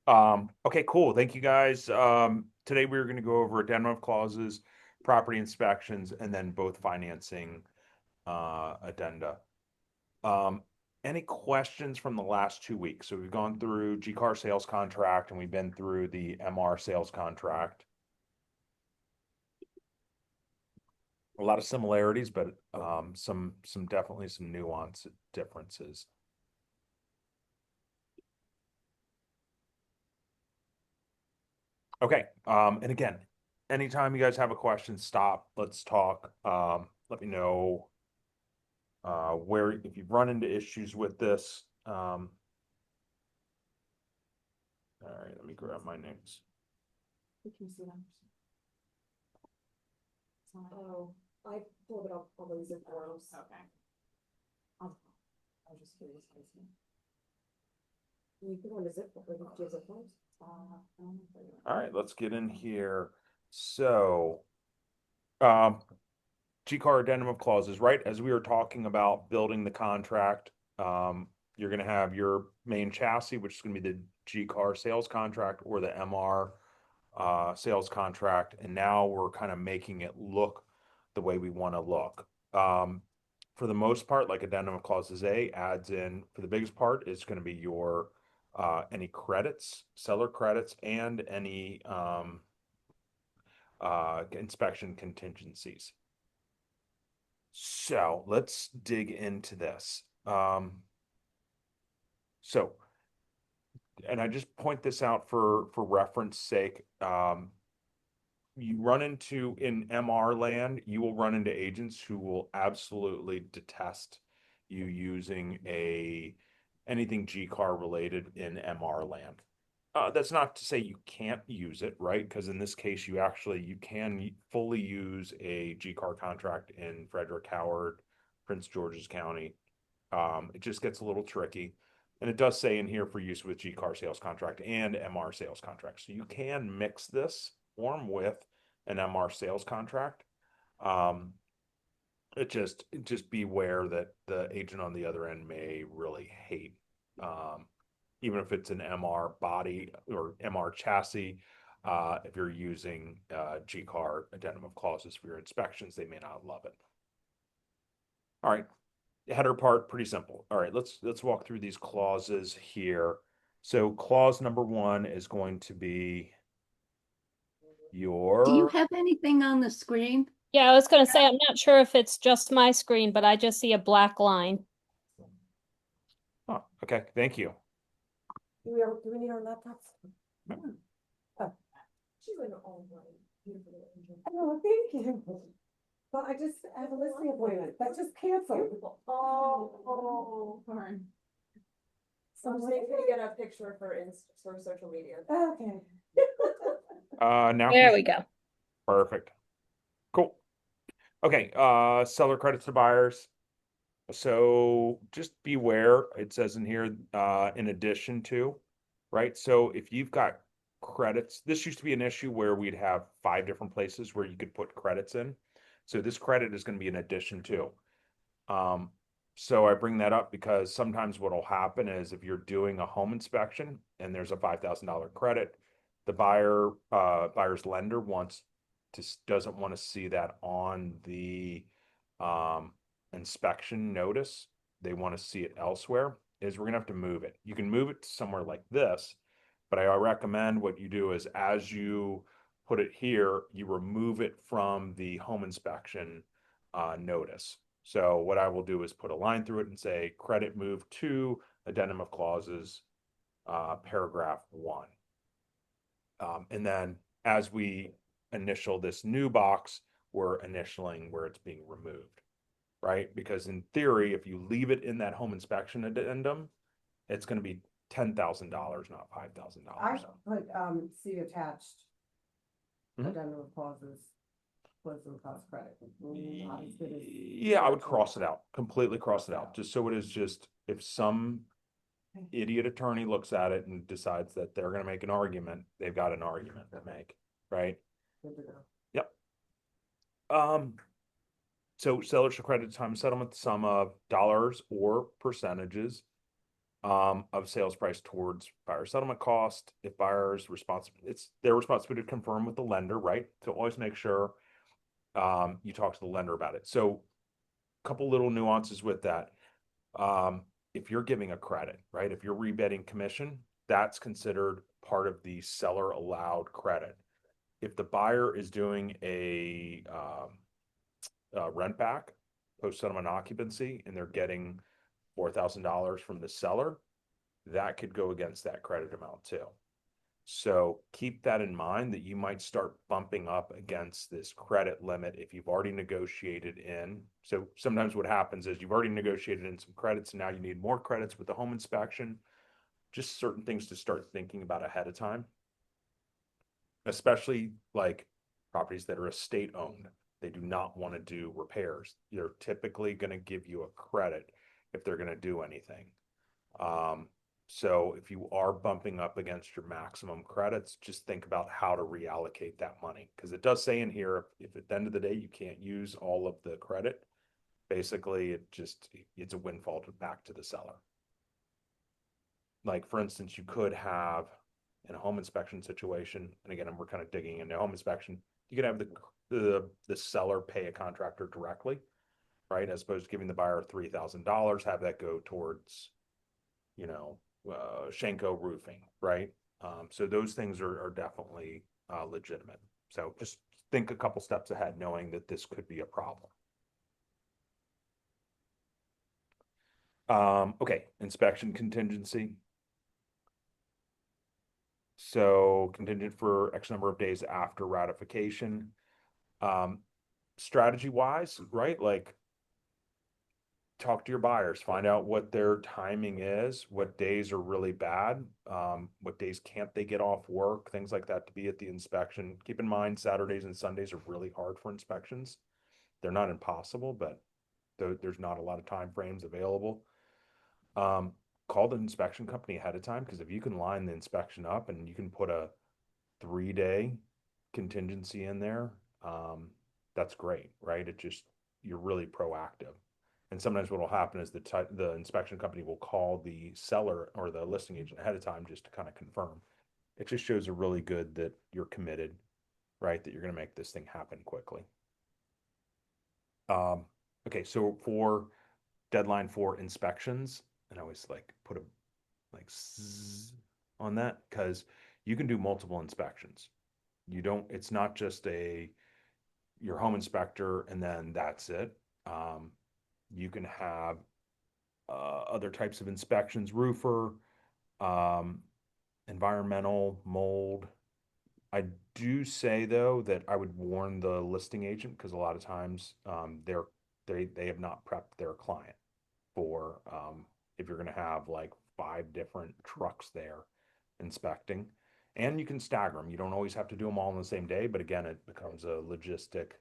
Okay, cool. Thank you guys. Today we're going to go over addendum clauses, property inspections, and then both financing addenda. Um, any questions from the last 2 weeks? So we've gone through GCAAR sales contract and we've been through the MR sales contract. A lot of similarities, but some definitely some nuance differences. Okay. And again, anytime you guys have a question, stop. Let's talk. Let me know where if you've run into issues with this. All right, let me grab my notes. You can see them. Oh, I pulled it up all these forms. Okay. I was just curious. You can go to zip, or do you zip forms? All right, let's get in here. So, um, GCAR addendum of clauses, right? As we were talking about building the contract, you're going to have your main chassis, which is going to be the GCAR sales contract or the MR sales contract. And now we're kind of making it look the way we want to look. For the most part, like addendum of clauses A adds in, for the biggest part, it's going to be your any credits, seller credits, and any inspection contingencies. So let's dig into this. So, and I just point this out for reference sake. You run into in MR land, you will run into agents who will absolutely detest you using anything GCAR related in MR land. That's not to say you can't use it, right? Because in this case, you can fully use a GCAR contract in Frederick, Howard, Prince George's County. It just gets a little tricky. And it does say in here for use with GCAR sales contract and MR sales contract. So you can mix this form with an MR sales contract. Um, just beware that the agent on the other end may really hate, um, even if it's an MR body or MR chassis. If you're using GCAR addendum of clauses for your inspections, they may not love it. All right, header part, pretty simple. All right, let's walk through these clauses here. So clause number one is going to be Do you your, have anything on the screen? Yeah, I was gonna say, I'm not sure if it's just my screen, but I just see a black line. oh, okay, thank you. Do we need our laptops? Oh. She's like her own way. Oh, thank you. But I just have a listing appointment that just canceled. Sorry. So I'm waiting to get a picture for social media. Okay. Now There we go. perfect. Cool. Okay, seller credits to buyers. So just beware, it says in here, in addition to, right? So if you've got credits, this used to be an issue where we'd have 5 different places where you could put credits in. So this credit is going to be in addition to. Um, so I bring that up because sometimes what will happen is if you're doing a home inspection and there's a $5,000 credit, the buyer's lender doesn't want to see that on the um, inspection notice. They want to see it elsewhere. Is we're gonna have to move it. You can move it to somewhere like this, but I recommend what you do is as you put it here, you remove it from the home inspection notice. So what I will do is put a line through it and say credit move to addendum of clauses, paragraph 1. And then as we initial this new box, we're initialing where it's being removed, right? Because in theory, if you leave it in that home inspection addendum, it's going to be $10,000, not I $5,000. put, see attached. Mhm. Addendum of clauses, closing cost credit. Not as good as. Yeah, I would cross it out, completely cross it out, just so it is just if some idiot attorney looks at it and decides that they're going to make an argument, they've got an argument to make, right? Good to go. Yep. So sellers shall credit time settlement the sum of dollars or percentages of sales price towards buyer settlement cost. If buyer's responsible, it's their responsibility to confirm with the lender, right? So always make sure you talk to the lender about it. So a couple little nuances with that. If you're giving a credit, right? If you're rebidding commission, that's considered part of the seller allowed credit. If the buyer is doing a rent back, post settlement occupancy, and they're getting $4,000 from the seller, that could go against that credit amount too. So keep that in mind that you might start bumping up against this credit limit if you've already negotiated in. So sometimes what happens is you've already negotiated in some credits and now you need more credits with the home inspection. Just certain things to start thinking about ahead of time, especially like properties that are estate owned. They do not want to do repairs. They're typically going to give you a credit if they're going to do anything. So if you are bumping up against your maximum credits, just think about how to reallocate that money. Because it does say in here, if at the end of the day you can't use all of the credit, basically it's a windfall back to the seller. Like for instance, you could have in a home inspection situation, and again, we're kind of digging into home inspection, you could have the seller pay a contractor directly, right? As opposed to giving the buyer $3,000, have that go towards, you know, Shenko roofing, right? So those things are definitely legitimate. So just think a couple steps ahead, knowing that this could be a problem. Okay, inspection contingency. So contingent for X number of days after ratification. Strategy wise, right? Like talk to your buyers, find out what their timing is, what days are really bad, what days can't they get off work, things like that to be at the inspection. Keep in mind, Saturdays and Sundays are really hard for inspections. They're not impossible, but there's not a lot of time frames available. Call the inspection company ahead of time because if you can line the inspection up and you can put a 3-day contingency in there, that's great, right? You're really proactive. And sometimes what will happen is the inspection company will call the seller or the listing agent ahead of time just to kind of confirm. It just shows a really good that you're committed, right? That you're going to make this thing happen quickly. Okay, so for deadline for inspections, and I always like put a like on that because you can do multiple inspections. It's not just your home inspector and then that's it. You can have other types of inspections, roofer, um, environmental, mold. I do say though that I would warn the listing agent because a lot of times they have not prepped their client for if you're going to have like 5 different trucks there inspecting. And you can stagger them. You don't always have to do them all on the same day, but again, it becomes a logistic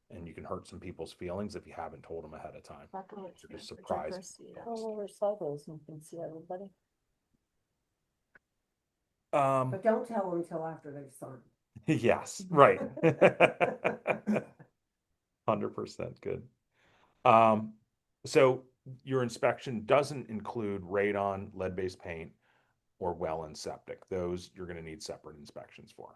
and you can hurt some people's feelings if you haven't told them ahead of time. You're just surprised. All over cycles, you can see everybody. But don't tell them until after they've signed. Yes, right. 100% good. So your inspection doesn't include radon, lead-based paint, or well and septic. Those you're going to need separate inspections for.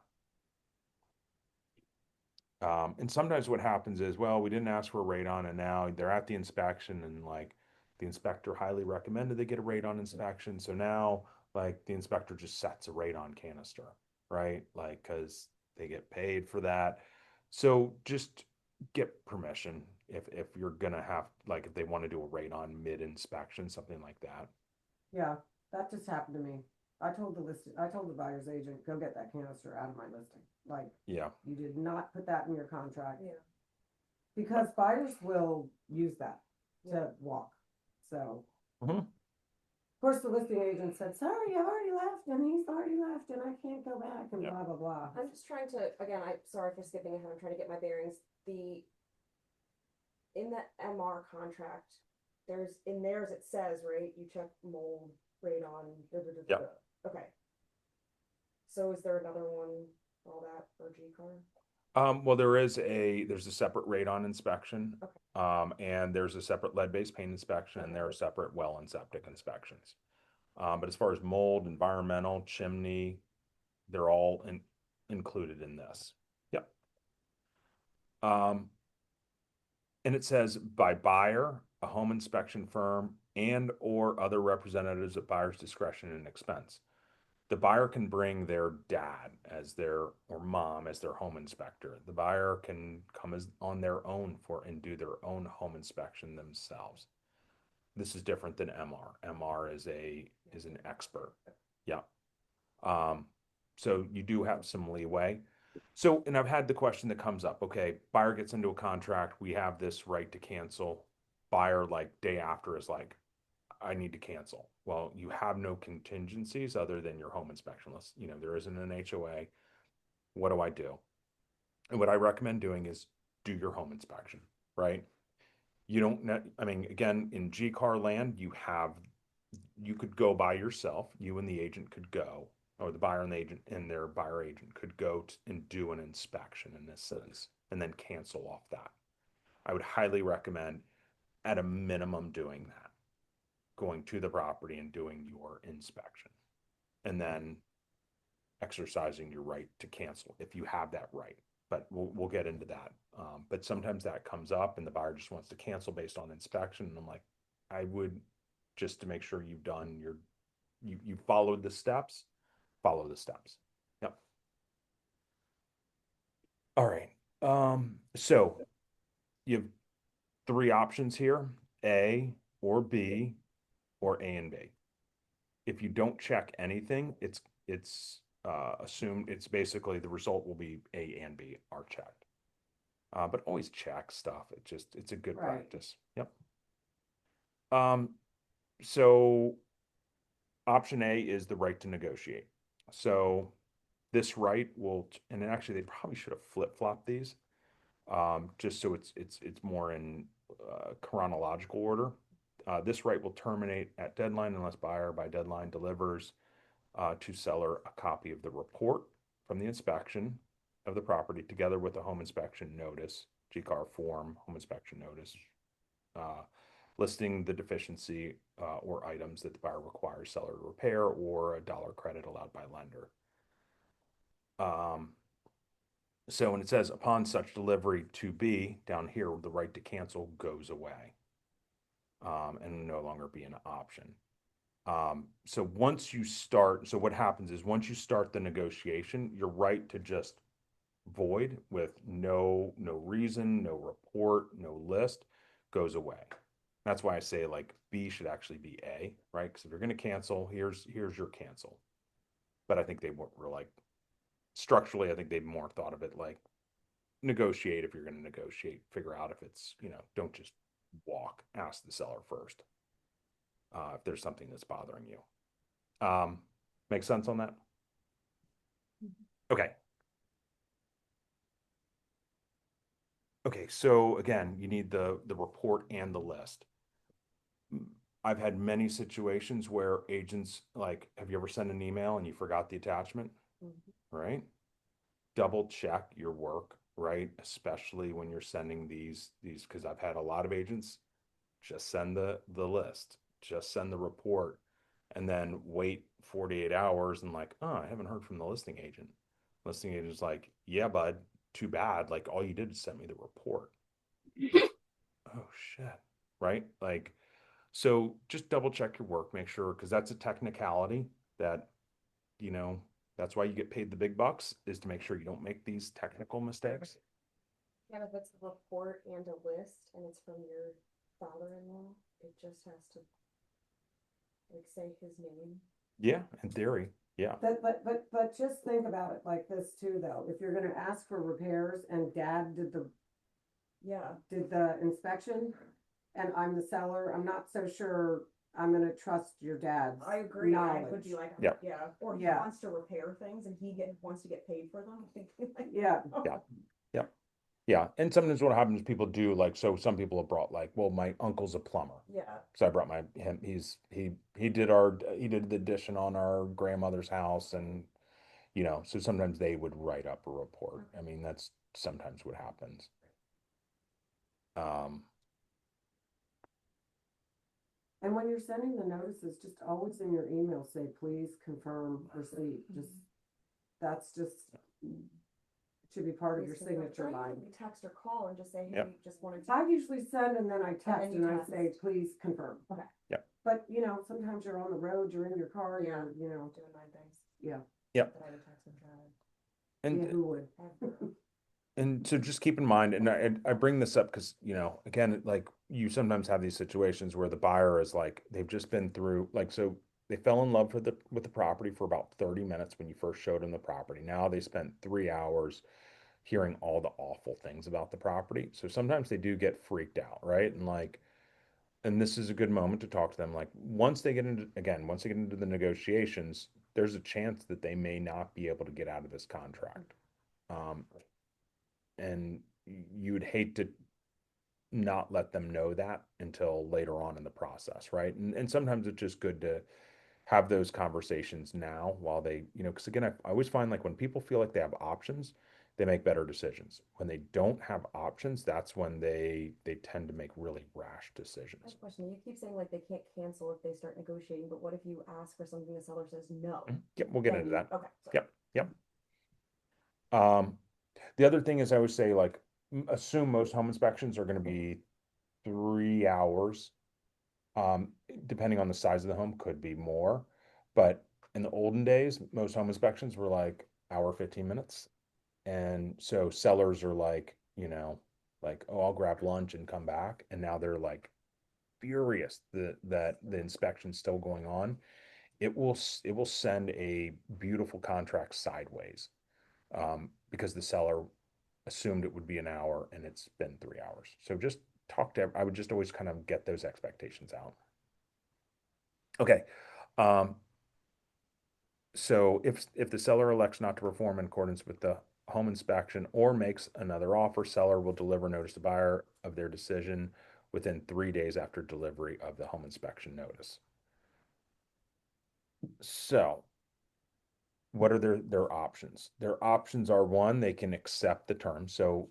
And sometimes what happens is, well, we didn't ask for a radon and now they're at the inspection and like the inspector highly recommended they get a radon inspection. So now like the inspector just sets a radon canister, right? Like, cause they get paid for that. So just get permission if you're gonna have, like, if they want to do a radon mid inspection, something like that. Yeah, that just happened to me. I told the buyer's agent, go get that canister out of my listing. Like, Yeah. you did not put that in your contract. Yeah. Because buyers will use that to walk, so. Mhm. Of course, the listing agent said, sorry, I've already left, and he's already left, and I can't go back, and Yep. blah, blah, blah. I'm just trying to, again, sorry for skipping ahead, I'm trying to get my bearings. In that MR contract, in theirs it says, right, you check mold, radon, da, da, da, da, Yep. da. Okay. So is there another one, all that for GCAAR? Well, there's a separate radon inspection, Okay. and there's a separate lead-based paint inspection, and there are separate well and septic inspections. But as far as mold, environmental, chimney, they're all included in this. Yep. And it says by buyer, a home inspection firm, and or other representatives at buyer's discretion and expense. The buyer can bring their dad as their or mom as their home inspector. The buyer can come as on their own for and do their own home inspection themselves. This is different than MR. MR is an expert. Yeah. Um, so you do have some leeway. So, and I've had the question that comes up, okay, buyer gets into a contract, we have this right to cancel. Buyer, like day after, is like, I need to cancel. Well, you have no contingencies other than your home inspection list. You know, there isn't an HOA. What do I do? And what I recommend doing is do your home inspection, right? You don't know, I mean, again, in GCAAR land, you could go by yourself. You and the agent could go, or the buyer and the agent and their buyer agent could go and do an inspection in this sense, and then cancel off that. I would highly recommend, at a minimum, doing that, going to the property and doing your inspection, and then exercising your right to cancel if you have that right. But we'll get into that. But sometimes that comes up, and the buyer just wants to cancel based on inspection, and I'm like, I would, just to make sure you've done you followed the steps, follow the steps. Yep. All right. So you have three options here: A or B, or A and B. If you don't check anything, it's assumed, it's basically the result will be A and B are checked. But always check stuff. It's a good Right. practice. Yep. So option A is the right to negotiate. So this right will, and actually they probably should have flip-flopped these, just so it's more in chronological order. This right will terminate at deadline unless buyer by deadline delivers to seller a copy of the report from the inspection of the property together with a home inspection notice, GCAAR form, home inspection notice, listing the deficiency or items that the buyer requires seller to repair, or a dollar credit allowed by lender. So when it says upon such delivery to be, down here, the right to cancel goes away and no longer be an option. So once you start, so what happens is once you start the negotiation, your right to just void with no reason, no report, no list goes away. That's why I say like B should actually be A, right? Because if you're going to cancel, here's your cancel. But I think they were like structurally, I think they more thought of it like negotiate if you're going to negotiate, figure out if it's, don't just walk, ask the seller first if there's something that's bothering you. Make sense on that? Okay. Okay, so again, you need the report and the list. I've had many situations where agents, like, have you ever sent an email and you forgot the attachment? Right? Double check your work, right? Especially when you're sending these, because I've had a lot of agents just send the list, just send the report, and then wait 48 hours and like, oh, I haven't heard from the listing agent. Listing agent's like, yeah, bud, too bad. Like, all you did is send me the report. Oh shit. Right? Like, so just double check your work, make sure, because that's a technicality that, that's why you get paid the big bucks, is to make sure you don't make these technical mistakes. Yeah, if it's a report and a list and it's from your father-in-law, it just has to like say his name. Yeah, in theory. Yeah. But just think about it like this too, though. If you're gonna ask for repairs and dad did the inspection and I'm the seller, I'm not so sure I'm gonna trust your dad's I agree. I would knowledge. be like, Yeah. yeah, or he Yeah. wants to repair things and wants to get paid for them. Yeah. Yeah. Yeah. And sometimes what happens, people do like, so some people have brought like, well, my uncle's a plumber. Yeah. So I brought he did the addition on our grandmother's house, and so sometimes they would write up a report. I mean, that's sometimes what happens. And when you're sending the notices, just always in your email say, please confirm receipt, just, that's just, should be part of your Please confirm. signature Or you line. can text or call and just say, hey, Yep. just wanted to. I usually send and then I text you and I say, text. please confirm. Okay. Yep. But, you know, sometimes you're on the road, you're in your car, you're, you know, Doing 9 things. yeah, Yep. That I would text and drive. yeah, And who would? And so just keep in mind, and I bring this up because, you know, again, like you sometimes have these situations where the buyer is like, they've just been through, like, so they fell in love with the property for about 30 minutes when you first showed them the property. Now they spent 3 hours hearing all the awful things about the property. So sometimes they do get freaked out, right? And like, and this is a good moment to talk to them. Like once they get into, again, once they get into the negotiations, there's a chance that they may not be able to get out of this contract. And you would hate to not let them know that until later on in the process, right? And sometimes it's just good to have those conversations now while they, you know, because again, I always find like when people feel like they have options, they make better decisions. When they don't have options, that's when they tend to make really rash I have decisions. a question. You keep saying like they can't cancel if they start negotiating, but what if you ask for something the seller says no? Yep, we'll get Then into you- that. Okay. sorry. Yep, yep. The other thing is I would say like assume most home inspections are going to be 3 hours. Depending on the size of the home, could be more. But in the olden days, most home inspections were like hour, 15 minutes. And so sellers are like, you know, like, oh, I'll grab lunch and come back. And now they're like furious that the inspection's still going on. It will send a beautiful contract sideways, because the seller assumed it would be an hour and it's been 3 hours. So just talk to, I would just always kind of get those expectations out. Okay. Um, so if the seller elects not to perform in accordance with the home inspection or makes another offer, seller will deliver notice to buyer of their decision within 3 days after delivery of the home inspection notice. So what are their options? Their options are one, they can accept the terms. So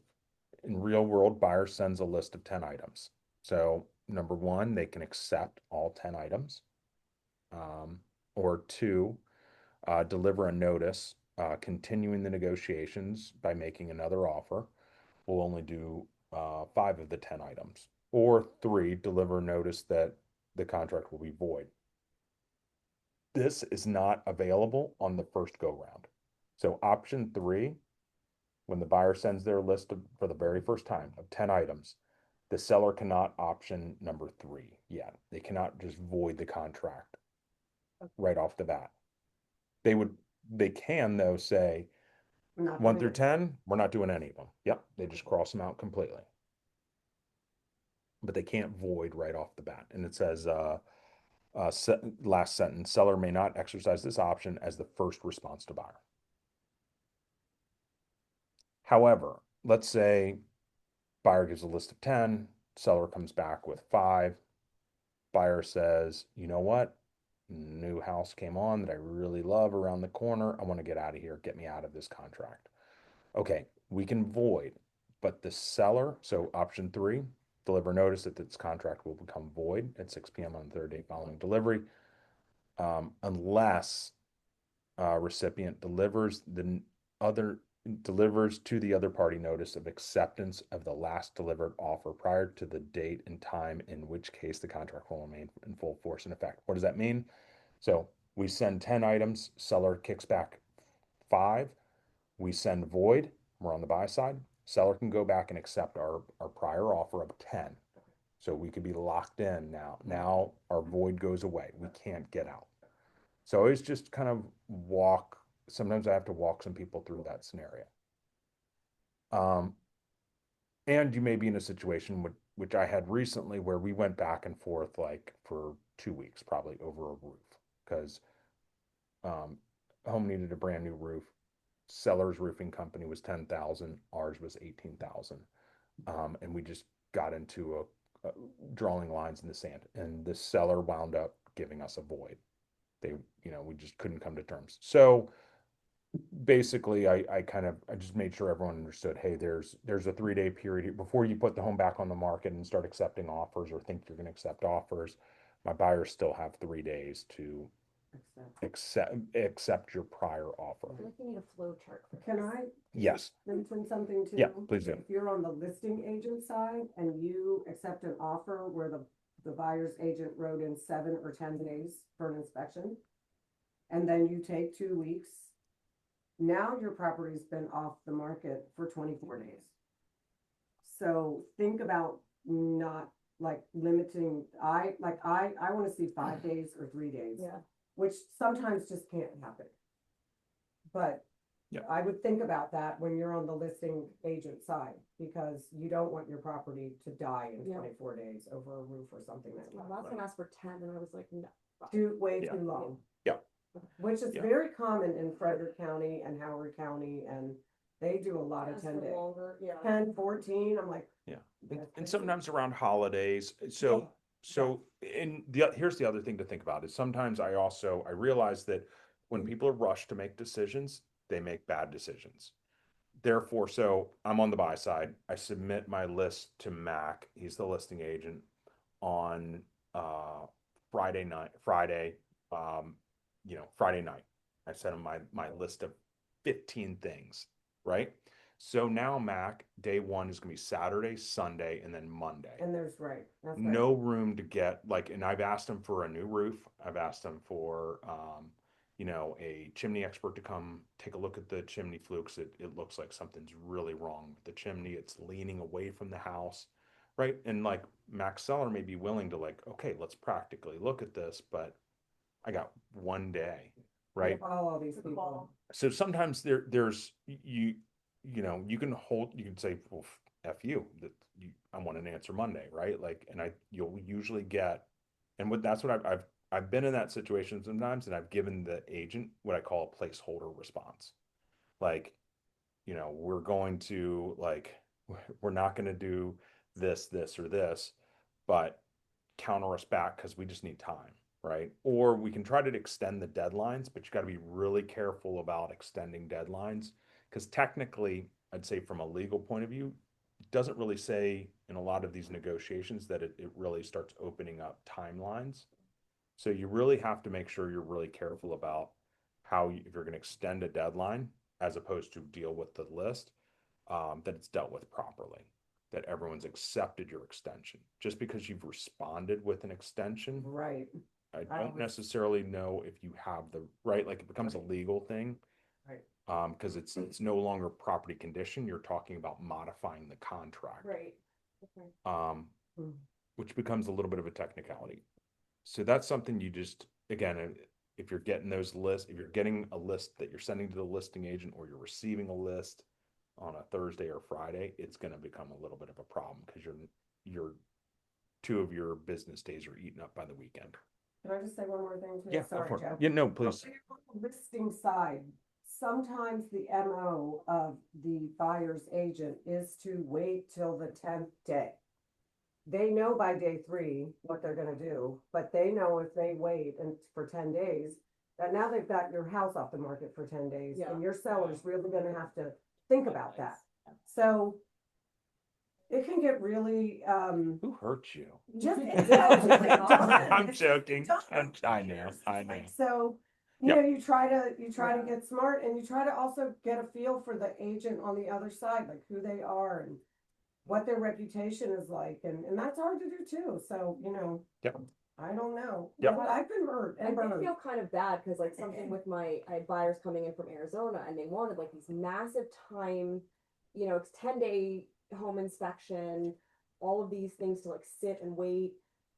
in real world, buyer sends a list of 10 items. So number one, they can accept all 10 items. Or two, deliver a notice continuing the negotiations by making another offer. We'll only do 5 of the 10 items. Or three, deliver notice that the contract will be void. This is not available on the first go round. So option three, when the buyer sends their list for the very first time of 10 items, the seller cannot option number three yet. They cannot just void the contract right off the bat. They can though say Not 1 doing through it. 10, we're not doing any of them. Yep, they just cross them out completely. But they can't void right off the bat. And it says, last sentence, seller may not exercise this option as the first response to buyer. However, let's say buyer gives a list of 10, seller comes back with 5. Buyer says, you know what? New house came on that I really love around the corner. I want to get out of here. Get me out of this contract. Okay, we can void, but the seller, so option three, deliver notice that this contract will become void at 6 p.m. on the third day following delivery, unless recipient delivers to the other party notice of acceptance of the last delivered offer prior to the date and time, in which case the contract will remain in full force and effect. What does that mean? So we send 10 items, seller kicks back 5, we send void, we're on the buy side. Seller can go back and accept our prior offer of 10. So we could be locked in now. Now our void goes away. We can't get out. So I always just kind of sometimes I have to walk some people through that scenario. And you may be in a situation which I had recently where we went back and forth like for 2 weeks, probably over a roof, because home needed a brand new roof. Seller's roofing company was 10,000, ours was 18,000. And we just got into a drawing lines in the sand, and the seller wound up giving us a void. We just couldn't come to terms. So basically I just made sure everyone understood, hey, there's a 3-day period before you put the home back on the market and start accepting offers or think you're going to accept offers. my buyers still have 3 days to accept your prior offer. I feel like you need a flow chart for Can this. I Yes, mention something too? yeah, please do. If you're on the listing agent side and you accept an offer where the buyer's agent wrote in 7 or 10 days for an inspection, and then you take 2 weeks, now your property's been off the market for 24 days. So think about not like limiting, I wanna see 5 days or 3 days. Yeah. Which sometimes just can't happen. But Yeah. I would think about that when you're on the listing agent side, because you don't want your property to die in Yeah. 24 days over a roof or something like My that. last one asked for 10 and I was like, no. Way Yeah. too long. Yeah. Which is Yeah. very common in Frederick County and Howard County, and they do a lot of Asked 10 for days. longer, yeah. 10, 14, I'm like. Yeah. that's And crazy. sometimes around holidays. Here's the other thing to think about is sometimes I realize that when people are rushed to make decisions, they make bad decisions. Therefore, so I'm on the buy side. I submit my list to Mac. He's the listing agent on Friday night, Friday night. I sent him my list of 15 things, right? So now Mac, day one is gonna be Saturday, Sunday, and then Monday. And that's right. No room to get and I've asked him for a new roof. I've asked him for a chimney expert to come take a look at the chimney flukes. It looks like something's really wrong with the chimney. It's leaning away from the house, right? And like Max Seller may be willing to okay, let's practically look at this, but I got one day, right? Follow all these people. So sometimes there's you can say, well, F you, I want an answer Monday, right? You'll usually get, and that's what I've been in that situation sometimes, and I've given the agent what I call a placeholder response. We're going to we're not going to do this, or this, but counter us back because we just need time, right? Or we can try to extend the deadlines, but you got to be really careful about extending deadlines because technically, I'd say from a legal point of view, it doesn't really say in a lot of these negotiations that it really starts opening up timelines. So you really have to make sure you're really careful about if you're going to extend a deadline as opposed to deal with the list, that it's dealt with properly, that everyone's accepted your extension. Just because you've responded with an extension, Right. I don't necessarily know if you have the right, it becomes a legal thing. Right. Because it's no longer property condition, you're talking about modifying the contract. Right. Okay. Which becomes a little bit of a technicality. So that's something you just, again, if you're getting those lists, if you're getting a list that you're sending to the listing agent or you're receiving a list on a Thursday or Friday, it's going to become a little bit of a problem because your 2 of your business days are eaten up by the weekend. Can I just say one more thing too? Yeah, Sorry, Jeff. yeah, no, please. On the listing side, sometimes the MO of the buyer's agent is to wait till the 10th day. They know by day 3 what they're gonna do, but they know if they wait for 10 days, that now they've got your house off the market for 10 days, Yeah. and your seller's really gonna have to think about that. So it can get really, Who hurt you? just. I'm joking. I know. So, you try to get smart, and you try to also get a feel for the agent on the other side, like who they are and what their reputation is like, and that's hard to do too, so, Yep. I don't know. Yep. But I've been hurt I and did burned. feel kind of bad because something with I had buyers coming in from Arizona and they wanted these massive time, it's 10-day home inspection, all of these things to sit and wait.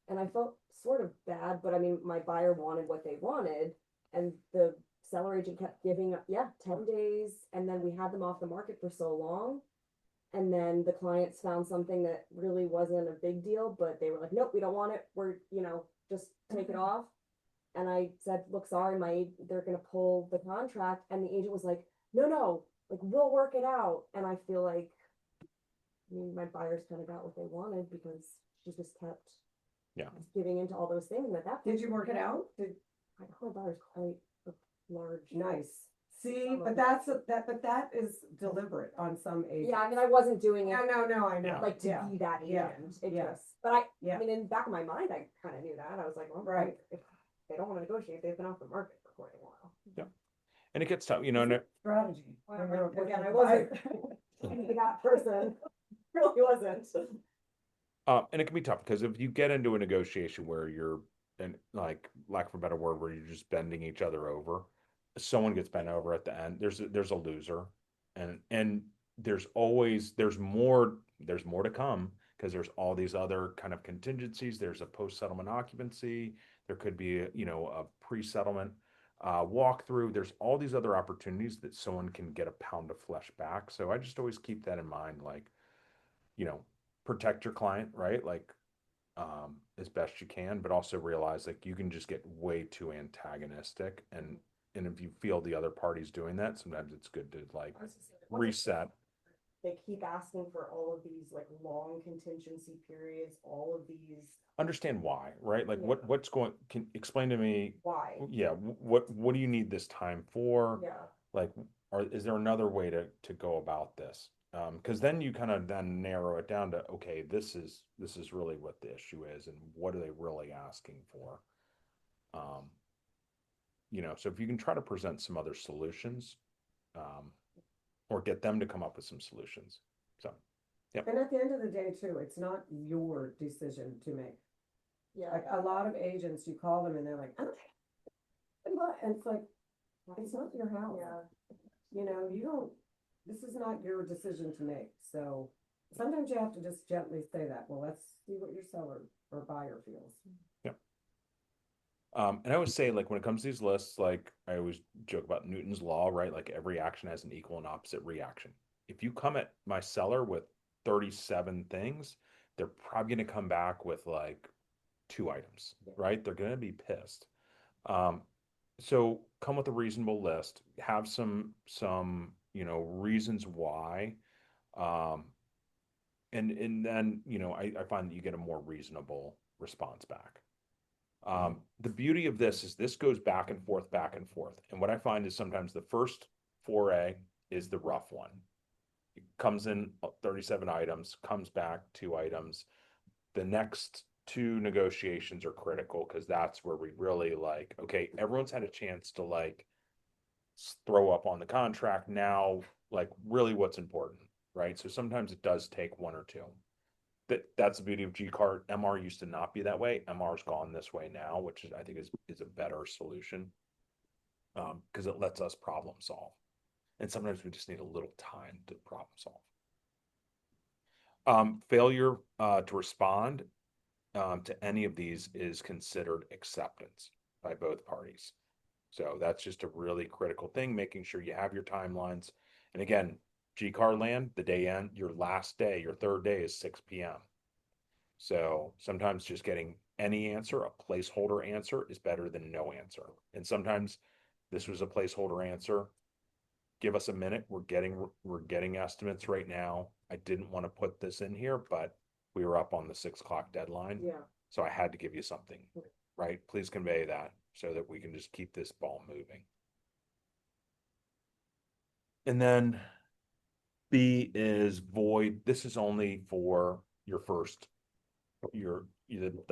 And I felt sort of bad, but I mean, my buyer wanted what they wanted and the seller agent kept giving up, 10 days. And then we had them off the market for so long. And then the clients found something that really wasn't a big deal, but they were like, nope, we don't want it. We're, just take it off. And I said, look, sorry, they're going to pull the contract. And the agent was like, no, we'll work it out. And I feel like, my buyers kind of got what they wanted because she just kept giving into all those things. And at that point, Did you work it out? I know my buyer's quite large. Nice. See, but that is deliberate on some agents. Yeah, I mean, I wasn't doing it No, I know. like to Yeah. be that Yeah. agent. It Yes. just, but I Yeah. mean, in the back of my mind, I kind of knew that. I was like, well, Right. if they don't want to negotiate, they've been off the market for quite a while. And it gets tough, you know, and Strategy. Again, I wasn't that person. Really wasn't. and it can be tough because if you get into a negotiation where you're, and like, lack of a better word, where you're just bending each other over, someone gets bent over at the end. There's a loser, and there's more to come because there's all these other kind of contingencies. There's a post-settlement occupancy. There could be a pre-settlement walkthrough. There's all these other opportunities that someone can get a pound of flesh back. So I just always keep that in mind, like, protect your client, right? Like, as best you can, but also realize like you can just get way too antagonistic, and if you feel the other party's doing that, sometimes it's good to like reset. They keep asking for all of these like long contingency periods, all of these. Understand why, right? Like Yeah. what's going, can explain to me, Why? yeah, what do you need this time for? Yeah. Like, or is there another way to go about this? Because then you kind of then narrow it down to, okay, this is really what the issue is, and what are they really asking for? So if you can try to present some other solutions, or get them to come up with some solutions. So, yep. And at the end of the day too, it's not your decision to make. Yeah. Like a lot of agents, you call them and they're like, "Oh, and it's like, it's not your house. Yeah. You don't, this is not your decision to make. So sometimes you have to just gently say that, well, let's see what your seller or buyer feels. Yep. And I always say, like, when it comes to these lists, like I always joke about Newton's law, right? Like every action has an equal and opposite reaction. If you come at my seller with 37 things, they're probably going to come back with like 2 items, right? They're going to be pissed. So come with a reasonable list, have some reasons why. And then, I find that you get a more reasonable response back. The beauty of this is this goes back and forth, back and forth. And what I find is sometimes the first foray is the rough one. It comes in 37 items, comes back 2 items. The next 2 negotiations are critical because that's where we really like, okay, everyone's had a chance to like throw up on the contract. Now, like, really what's important, right? So sometimes it does take 1 or 2. That's the beauty of GCAAR. MR used to not be that way. MR's gone this way now, which I think is a better solution, because it lets us problem solve. And sometimes we just need a little time to problem solve. Failure to respond to any of these is considered acceptance by both parties. So that's just a really critical thing, making sure you have your timelines. And again, GCAAR land, the day end, your last day, your 3rd day is 6 p.m. So sometimes just getting any answer, a placeholder answer, is better than no answer. And sometimes this was a placeholder answer. Give us a minute. We're getting estimates right now. I didn't want to put this in here, but we were up on the 6 o'clock deadline. Yeah. So I had to give you something, right? Please convey that so that we can just keep this ball moving. And then B is void. This is only for the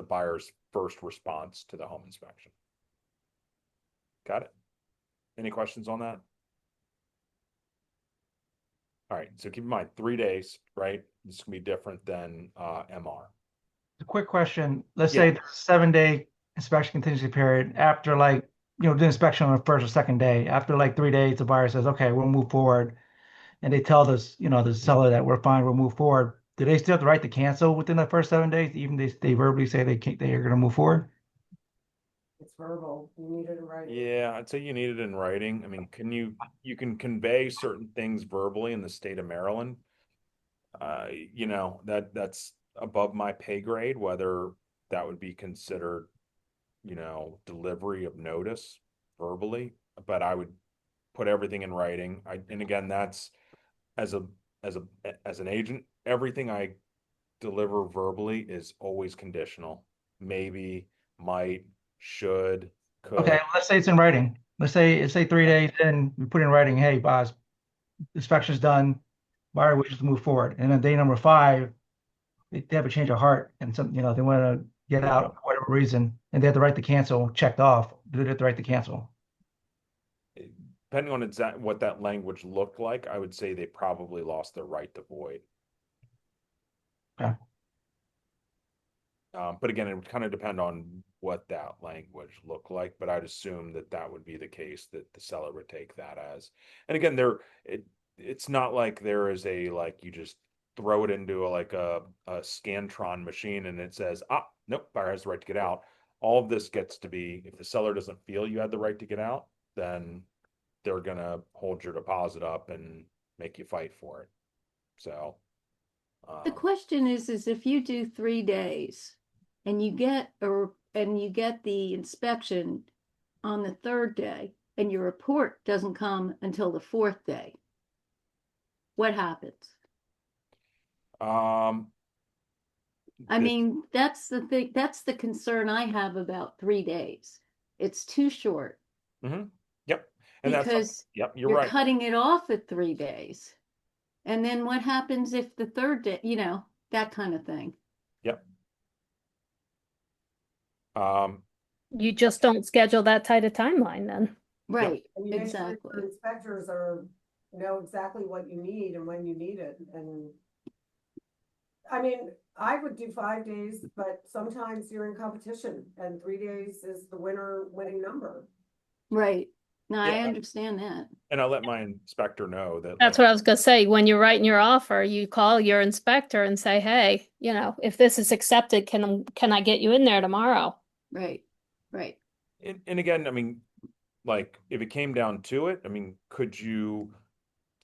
buyer's first response to the home inspection. Got it? Any questions on that? All right, so keep in mind 3 days, right? This can be different than MR. A quick question. Let's Yeah. say the 7-day inspection contingency period after the inspection on the first or second day. After like 3 days, the buyer says, okay, we'll move forward. And they tell us, the seller that we're fine, we'll move forward. Do they still have the right to cancel within the first 7 days, even they verbally say they are going to move forward? It's verbal. You need it in writing. Yeah, I'd say you need it in writing. I mean, you can convey certain things verbally in the state of Maryland. That's above my pay grade, whether that would be considered, delivery of notice verbally, but I would put everything in writing. And again, that's as an agent, everything I deliver verbally is always conditional. Maybe, might, should, could. Okay, let's say it's in writing. let's say 3 days in, we put in writing, hey, boss, inspection's done, buyer wishes to move forward. And then day number 5, they have a change of heart and some, they want to get out for whatever reason, and they have the right to cancel, checked off, do they have the right to cancel? Depending on what that language looked like, I would say they probably lost their right to void. Okay. But again, it would kind of depend on what that language looked like, but I'd assume that that would be the case, that the seller would take that as. And again, it's not like there is a, like, you just throw it into a Scantron machine and it says, nope, buyer has the right to get out. All of this gets to be, if the seller doesn't feel you had the right to get out, then they're gonna hold your deposit up and make you fight for it. So, The question is if you do 3 days and you get the inspection on the third day and your report doesn't come until the fourth day, what happens? um, I this- mean, that's the thing, that's the concern I have about 3 days. It's too short yep, and that's because yep, you're you're right. cutting it off at 3 days. And then what happens if the third day, that kind of thing. Yep. Um, You just don't schedule that tight a timeline then. Right, And you make sure exactly. your inspectors know exactly what you need and when you need it, and I mean, I would do 5 days, but sometimes you're in competition and 3 days is the winning number. Right. No, I Yeah. understand that. and I'll let my inspector know that, That's like, what I was gonna say. When you're writing your offer, you call your inspector and say, hey, if this is accepted, can I get you in there tomorrow? Right. Right. and again, I mean, like, if it came down to it, I mean, could you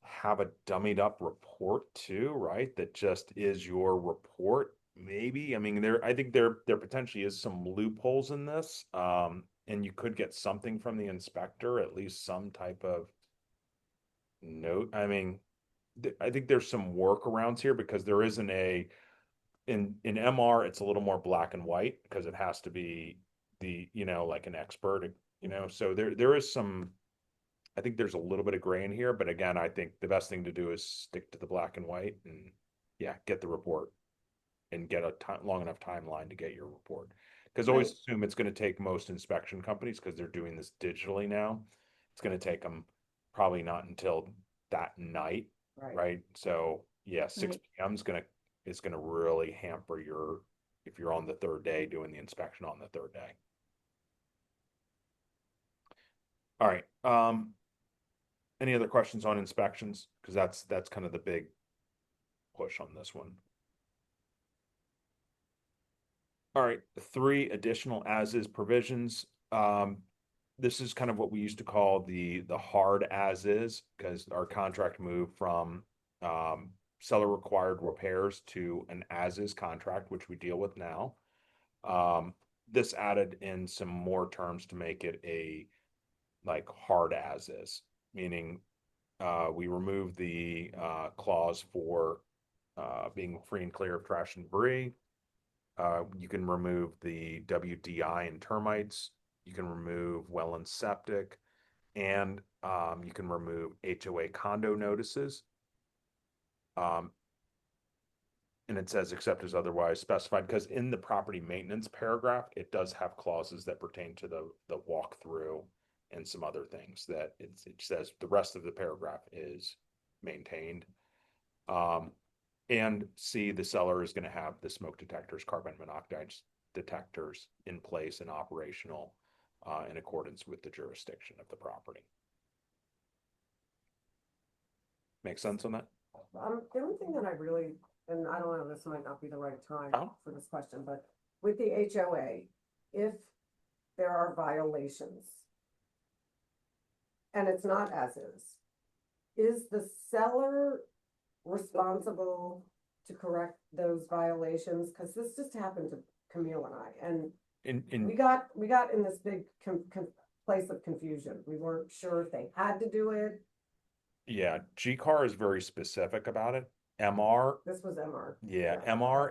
have a dummied up report too, right? That just is your report, maybe. I mean, I think there potentially is some loopholes in this. And you could get something from the inspector, at least some type of note. I mean, I think there's some workarounds here because there isn't in MR, it's a little more black and white because it has to be like an expert, so there is some. I think there's a little bit of gray in here, but again, I think the best thing to do is stick to the black and white and, yeah, get the report and get a long enough timeline to get your report. Because always assume it's going to take most inspection companies, because they're doing this digitally now. It's going to take them probably not until that night, right? So yeah, 6 Right. p.m. is gonna really hamper if you're on the third day doing the inspection on the third day. All right. Any other questions on inspections? Because that's kind of the big push on this one. All right, 3 additional as-is provisions. This is kind of what we used to call the hard as-is, because our contract moved from seller required repairs to an as-is contract, which we deal with now. This added in some more terms to make it a like hard as-is, meaning we removed the clause for being free and clear of trash and debris. You can remove the WDI and termites. You can remove well and septic, and you can remove HOA condo notices. And it says except as otherwise specified, because in the property maintenance paragraph, it does have clauses that pertain to the walkthrough and some other things that it says the rest of the paragraph is maintained. And C, the seller is going to have the smoke detectors, carbon monoxide detectors in place and operational in accordance with the jurisdiction of the property. Make sense on that? The only thing that I really, and I don't know, this might not be the right time Oh. for this question, but with the HOA, if there are violations and it's not as is the seller responsible to correct those violations? Cause this just happened to Camille and I, and we got in this big place of confusion. We weren't sure if they had to do it. Yeah, GCAAR is very specific about it. MR, This was MR. yeah, MR,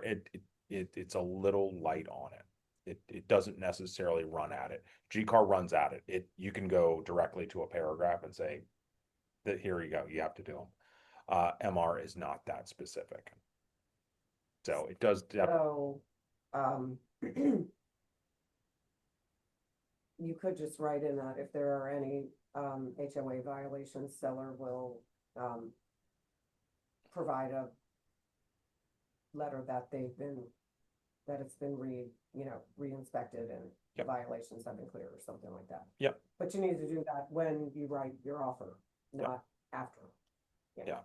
it's a little light on it. It doesn't necessarily run at it. GCAAR runs at it. You can go directly to a paragraph and say that here you go, you have to do them. MR is not that specific. So it does. So, you could just write in that if there are any, HOA violations, seller will, provide a letter that that it's been re-inspected and the Yep. violations have been cleared or something like that. Yep. But you need to do that when you write your offer, not after. Yeah.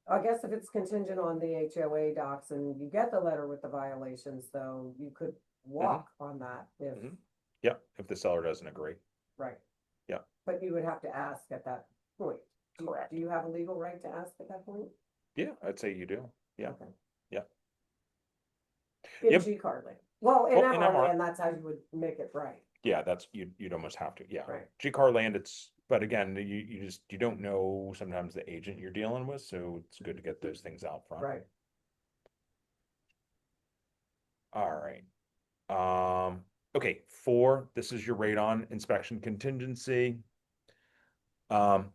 I guess if it's contingent on the HOA docs and you get the letter with the violations, though, you could walk on that if, Mhm. Yeah, if the seller doesn't agree. right. Yeah. But you would have to ask at that point. Correct. Do you have a legal right to ask at that point? Yeah, I'd say you do. Yeah. Okay. Yeah. In Yep. GCAAR land. Well, in Well, in MR MR. land, that's how you would make it right. Yeah, that's you'd almost have to. Yeah. Right. GCAR land, but again, you don't know sometimes the agent you're dealing with, so it's good to get those things out front. Right. All right. Okay, 4, this is your radon inspection contingency. And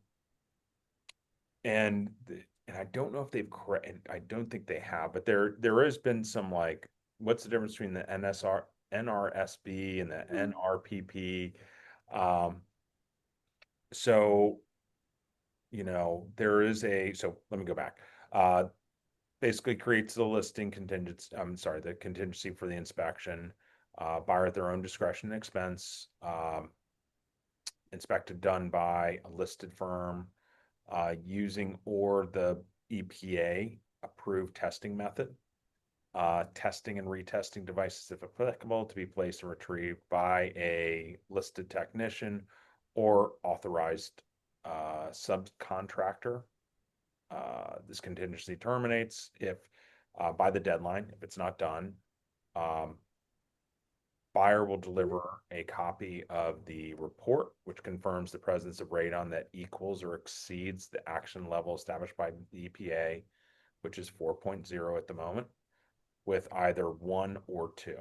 I don't know if they've correct, I don't think they have, but there has been some like, what's the difference between the NRSB and the NRPP? So, there is so let me go back. Basically creates the listing contingency, I'm sorry, the contingency for the inspection, buyer at their own discretion and expense, inspected done by a listed firm, using or the EPA approved testing method, testing and retesting devices if applicable to be placed and retrieved by a listed technician or authorized subcontractor. This contingency terminates if by the deadline, if it's not done. Buyer will deliver a copy of the report, which confirms the presence of radon that equals or exceeds the action level established by the EPA, which is 4.0 at the moment, with either 1 or 2.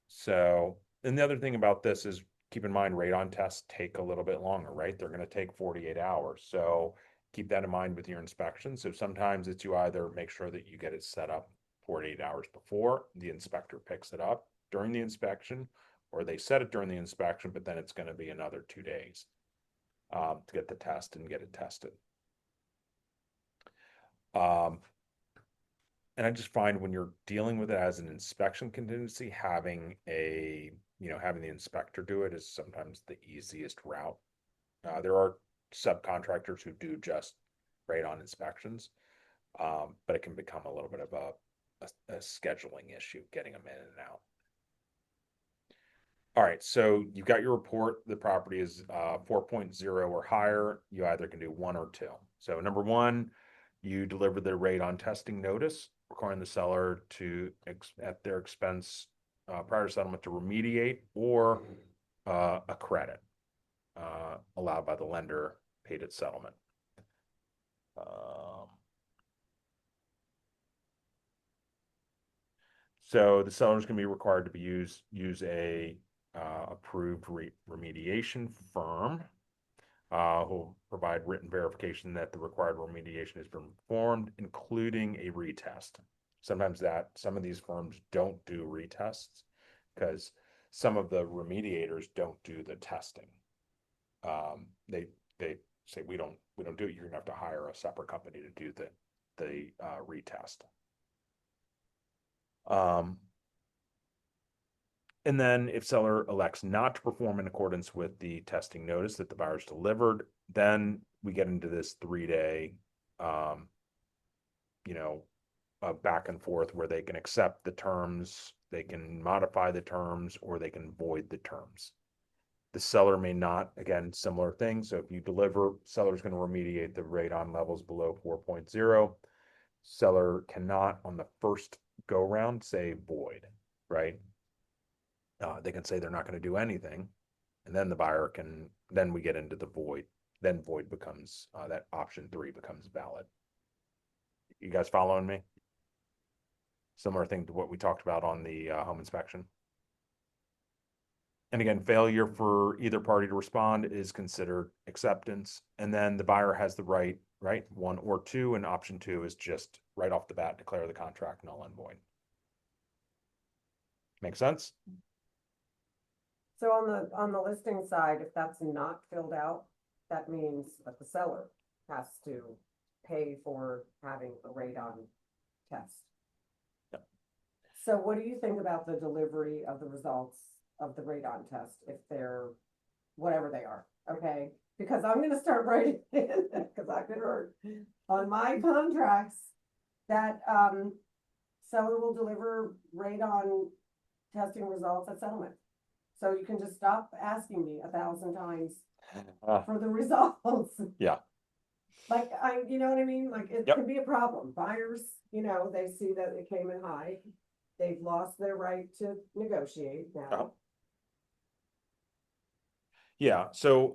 So, and the other thing about this is keep in mind radon tests take a little bit longer, right? They're going to take 48 hours. So keep that in mind with your inspection. So sometimes it's you either make sure that you get it set up 48 hours before the inspector picks it up during the inspection, or they set it during the inspection, but then it's going to be another 2 days to get the test and get it tested. And I just find when you're dealing with it as an inspection contingency, having having the inspector do it is sometimes the easiest route. There are subcontractors who do just radon inspections, but it can become a little bit of a scheduling issue, getting them in and out. All right, so you've got your report. The property is 4.0 or higher. You either can do 1 or 2. So number 1, you deliver the radon testing notice requiring the seller to, at their expense, prior to settlement, to remediate or a credit allowed by the lender paid at settlement. So the seller is going to be required to use a approved remediation firm who will provide written verification that the required remediation has been performed, including a retest. Sometimes some of these firms don't do retests because some of the remediators don't do the testing. They say we don't do it. You're gonna have to hire a separate company to do the retest. And then if seller elects not to perform in accordance with the testing notice that the buyer's delivered, then we get into this 3-day, back and forth where they can accept the terms, they can modify the terms, or they can void the terms. The seller may not, again, similar thing. So if you deliver, seller's going to remediate the radon levels below 4.0. Seller cannot on the first go round say void, right? They can say they're not going to do anything, and then the buyer can, then we get into the void. Then void becomes, that option 3 becomes valid. You guys following me? Similar thing to what we talked about on the home inspection. And again, failure for either party to respond is considered acceptance. And then the buyer has the right, one or two, and option two is just right off the bat, declare the contract null and void. Make sense? So on the listing side, if that's not filled out, that means that the seller has to pay for having a radon test. Yep. So what do you think about the delivery of the results of the radon test if they're whatever they are? Okay, because I'm gonna start writing in, because I've been hurt on my contracts that seller will deliver radon testing results at settlement. So you can just stop asking me 1,000 times for the results. Yeah. Like, you know what I mean? Like, it Yep. can be a problem. Buyers, you know, they see that it came in high. They've lost their right to negotiate now. Uh-huh. Yeah, so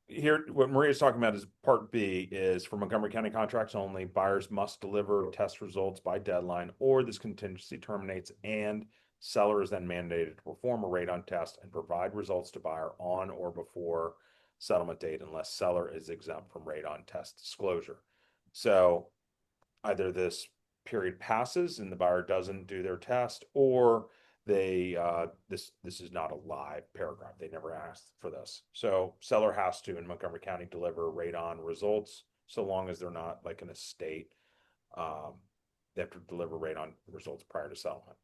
here, what Maria's talking about is part B is for Montgomery County contracts only, buyers must deliver test results by deadline, or this contingency terminates, and seller is then mandated to perform a radon test and provide results to buyer on or before settlement date unless seller is exempt from radon test disclosure. So either this period passes and the buyer doesn't do their test, or they this is not a live paragraph. They never asked for this. So seller has to in Montgomery County deliver radon results so long as they're not like an estate. They have to deliver radon results prior to settlement.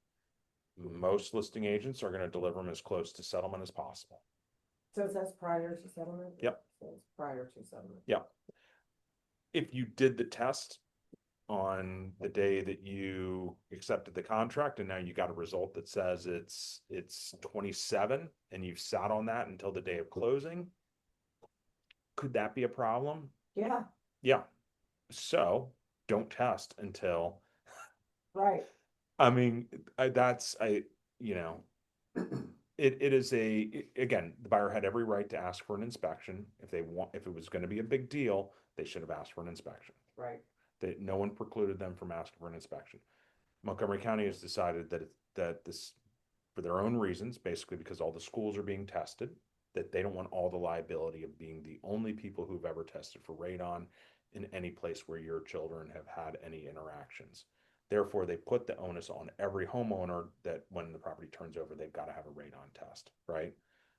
Most listing agents are going to deliver them as close to settlement as possible. So it says prior to settlement? Yep. So it's prior to settlement. Yep. If you did the test on the day that you accepted the contract and now you got a result that says it's 27 and you've sat on that until the day of closing, could that be a problem? Yeah, Yeah. So don't test until, right. I mean, you know, it is again, the buyer had every right to ask for an inspection. If it was going to be a big deal, they should have asked for an inspection. Right. That no one precluded them from asking for an inspection. Montgomery County has decided that this, for their own reasons, basically because all the schools are being tested, that they don't want all the liability of being the only people who've ever tested for radon in any place where your children have had any interactions. Therefore, they put the onus on every homeowner that when the property turns over, they've got to have a radon test, right?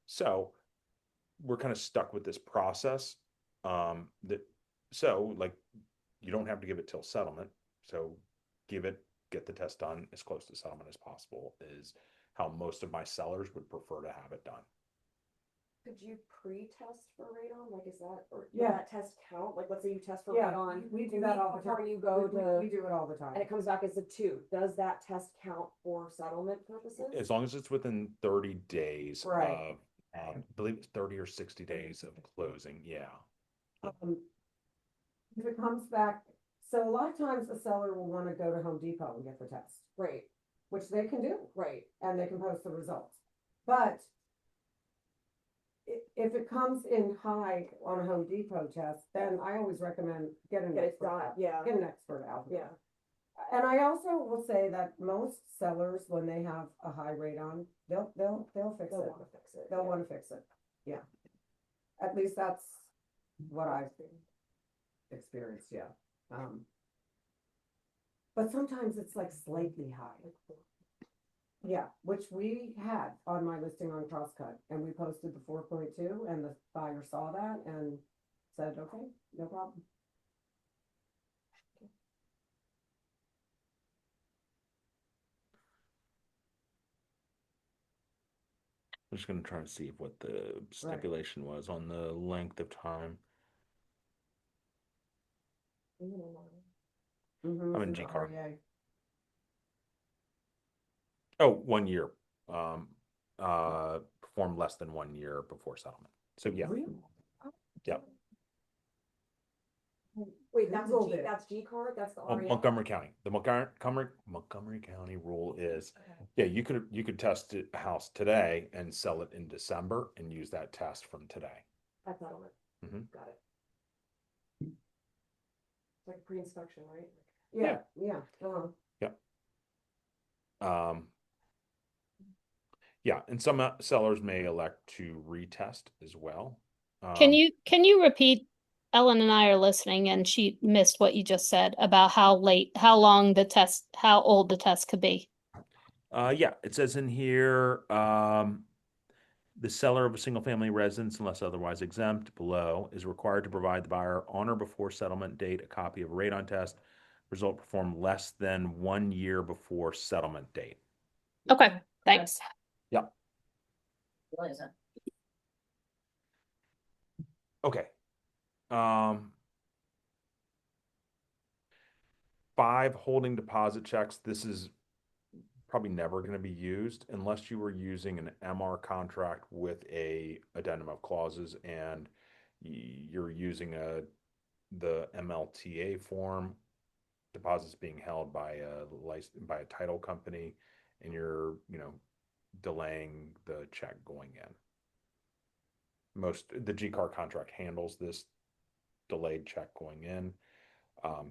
So we're kind of stuck with this process. Like, you don't have to give it till settlement. So get the test done as close to settlement as possible is how most of my sellers would prefer to have it done. Could you pre-test for radon? Like, is that, or Yeah. that test count? Like, let's say you test for Yeah, radon. we do that all the time. Before you go We to, do it all the time. and it comes back as a 2. Does that test count for settlement purposes? As long as it's within 30 days Right. of, I believe it's 30 or 60 days of closing. Yeah. If it comes back, so a lot of times a seller will want to go to Home Depot and get the test, Right, which they can do, right. and they can post the results. But if it comes in high on a Home Depot test, then I always recommend get an Get it expert done, out. yeah. Get an expert out. Yeah. And I also will say that most sellers, when they have a high radon, they'll fix They'll it. want to fix it. They'll want to fix it. Yeah. At least that's what I've experienced. Yeah. But sometimes it's like slightly high. Yeah, which we had on my listing on Crosscut, and we posted the 4.2, and the buyer saw that and said, okay, no problem. I'm just going to try to see what the stipulation was on the length of time. Mm-hmm, I'm in the GCAAR. REA. Oh, 1 year. Perform less than 1 year before settlement. So yeah. Really? Yeah. Wait, that's Googled it. that's GCAAR? That's the Oh, REA? Montgomery County. The Montgomery County rule is, yeah, you could test a house today and sell it in December and use that test from today. At settlement. Mhm. Got it. It's like pre-inspection, right? Yeah, yeah. Yep. Um, yeah, and some sellers may elect to retest as well. Can you repeat? Ellen and I are listening, and she missed what you just said about how long the test, how old the test could be. Yeah, it says in here, the seller of a single family residence, unless otherwise exempt below, is required to provide the buyer on or before settlement date a copy of a radon test result performed less than 1 year before settlement date. Okay, thanks. Yep. Okay. 5 holding deposit checks. This is probably never going to be used unless you were using an MR contract with a addendum of clauses and you're using the MLTA form. Deposits being held by a title company, and you're delaying the check going in. The GCAAR contract handles this delayed check going in.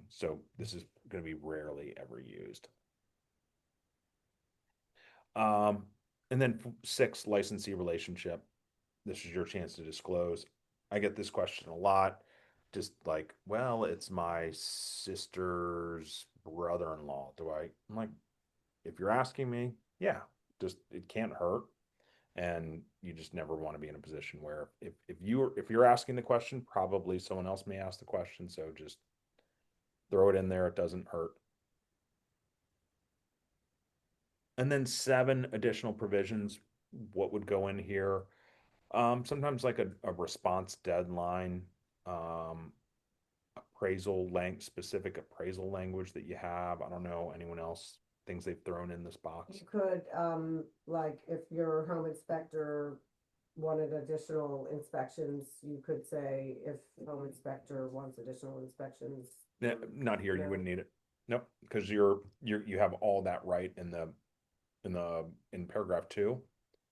So this is going to be rarely ever used. And then 6, licensee relationship. This is your chance to disclose. I get this question a lot. Just like, well, it's my sister's brother-in-law. I'm like, if you're asking me, yeah, just it can't hurt. And you just never want to be in a position where if you're asking the question, probably someone else may ask the question. So just throw it in there. It doesn't hurt. And then 7 additional provisions. What would go in here? Sometimes like a response deadline, specific appraisal language that you have. I don't know anyone else, things they've thrown in this box. You could, like, if your home inspector wanted additional inspections, you could say if home inspector wants additional inspections. Not here, you No. wouldn't need it. Nope, because you have all that right in paragraph 2.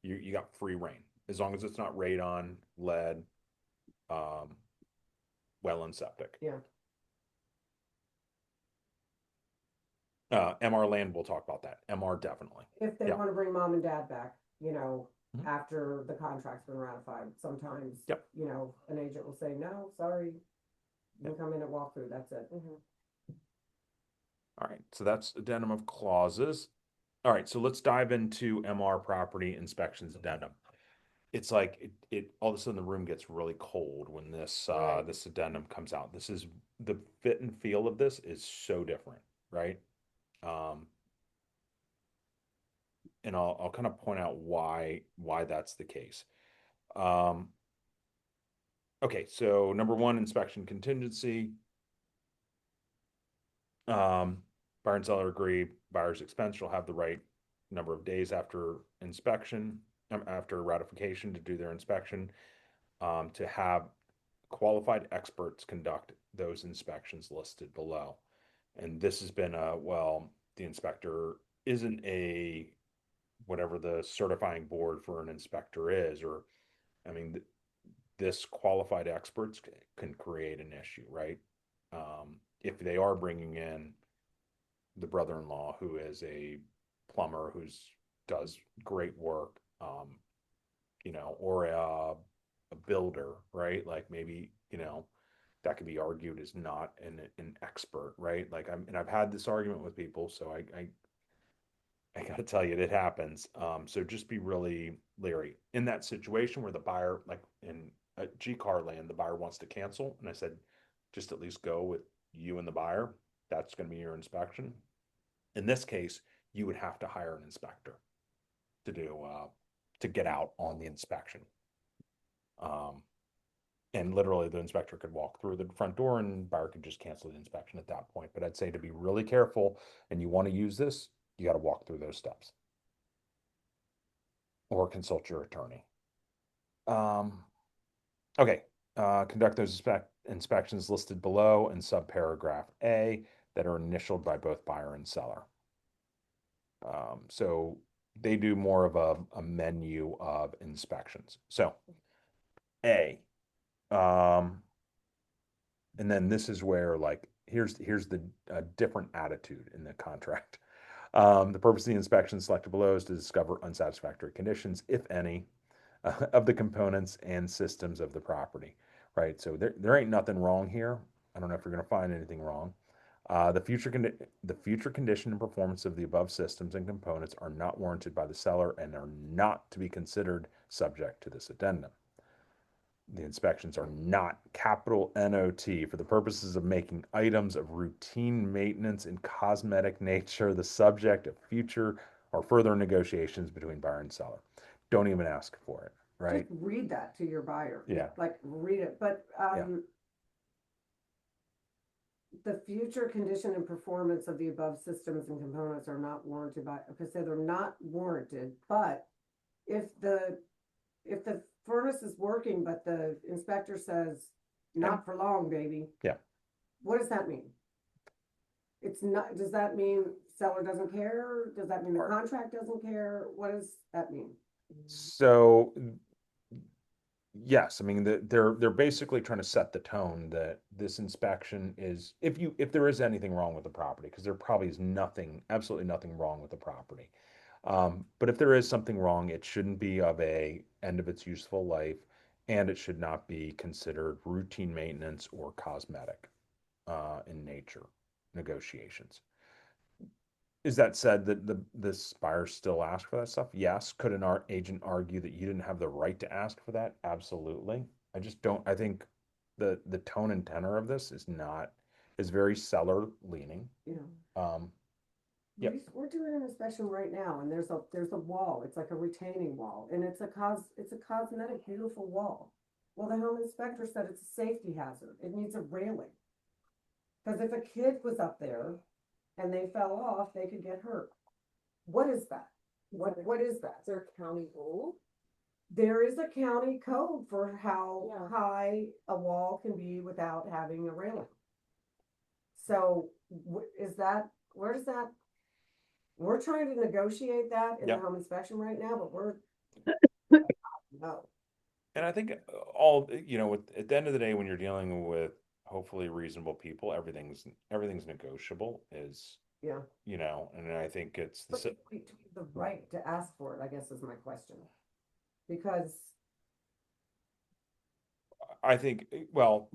You got free reign as long as it's not radon, lead, well and septic. Yeah. MR land, we'll talk about that. MR definitely. If they Yep. want to bring mom and dad back, Mhm. after the contract's been ratified, sometimes, Yep. An agent will say, no, sorry. You can come in and walk through, that's it. All right, so that's addendum of clauses. All right, so let's dive into MR property inspections addendum. It's like it all of a sudden the room gets really cold when Right. this addendum comes out. This is the fit and feel of this is so different, right? And I'll kind of point out why that's the case. Okay, so number 1, inspection contingency. Buyer and seller agree. Buyer's expense shall have the right number of days after inspection, after ratification to do their inspection, to have qualified experts conduct those inspections listed below. And this has been the inspector isn't whatever the certifying board for an inspector is, or, I mean, this qualified experts can create an issue, right? If they are bringing in the brother-in-law who is a plumber does great work, or a builder, right? Like maybe, that could be argued as not an expert, right? Like I've had this argument with people, so I gotta tell you, it happens. So just be really leery in that situation where the buyer, like in a GCAAR land, the buyer wants to cancel, and I said, just at least go with you and the buyer. That's going to be your inspection. In this case, you would have to hire an inspector to get out on the inspection. And literally the inspector could walk through the front door and buyer could just cancel the inspection at that point. But I'd say to be really careful and you want to use this, you got to walk through those steps or consult your attorney. Okay. Conduct those inspections listed below in subparagraph A that are initialed by both buyer and seller. So they do more of a menu of inspections. So A, and then this is where, like, here's the different attitude in the contract. The purpose of the inspection selected below is to discover unsatisfactory conditions, if any, of the components and systems of the property, right? So there ain't nothing wrong here. I don't know if you're going to find anything wrong. The future condition and performance of the above systems and components are not warranted by the seller and are not to be considered subject to this addendum. The inspections are not capital NOT for the purposes of making items of routine maintenance and cosmetic nature the subject of future or further negotiations between buyer and seller. Don't even ask for it, right? Just read that to your buyer. Yeah. Like, read it, but, the future condition and performance of the above systems and components are not warranted by, okay, so they're not warranted, but if the furnace is working, but the inspector says, not for long, baby. Yeah. What does that mean? It's not, does that mean seller doesn't care? Does that mean the contract doesn't care? What does that mean? So yes, I mean they're basically trying to set the tone that this inspection is, if there is anything wrong with the property, because there probably is nothing, absolutely nothing wrong with the property. But if there is something wrong, it shouldn't be of a end of its useful life, and it should not be considered routine maintenance or cosmetic in nature negotiations. Is that said that this buyer still asked for that stuff? Yes. Could an art agent argue that you didn't have the right to ask for that? Absolutely. I just don't, I think the tone and tenor of this is very seller leaning. Yeah. Yep. We're doing an inspection right now, and there's a wall. It's like a retaining wall, and it's a cosmetic, beautiful wall. Well, the home inspector said it's a safety hazard. It needs a railing. Because if a kid was up there and they fell off, they could get hurt. What is that? What is that? Is there a county rule? There is a county code for how Yeah. high a wall can be without having a railing. So where does that? We're trying to negotiate that in the Yep. home inspection right now, but we're, no. And I think at the end of the day, when you're dealing with hopefully reasonable people, everything's negotiable Yeah. and I think it's But the right to ask for it, I guess, is my question. Because I think, well,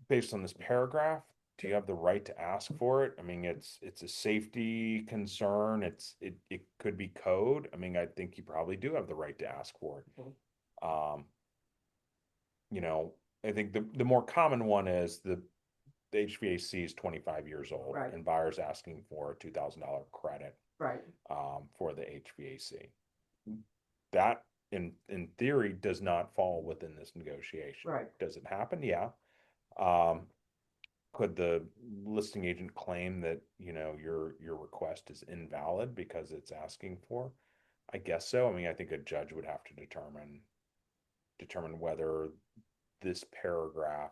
based on this paragraph, do you have the right to ask for it? I mean, it's a safety concern. It could be code. I mean, I think you probably do have the right to ask for it. Mhm. I think the more common one is the HVAC is 25 years old, Right. and buyer's asking for a $2,000 credit right, for the HVAC. That in theory does not fall within this negotiation. right. Does it happen? Yeah. Could the listing agent claim that, your request is invalid because it's asking for? I guess so. I mean, I think a judge would have to determine whether this paragraph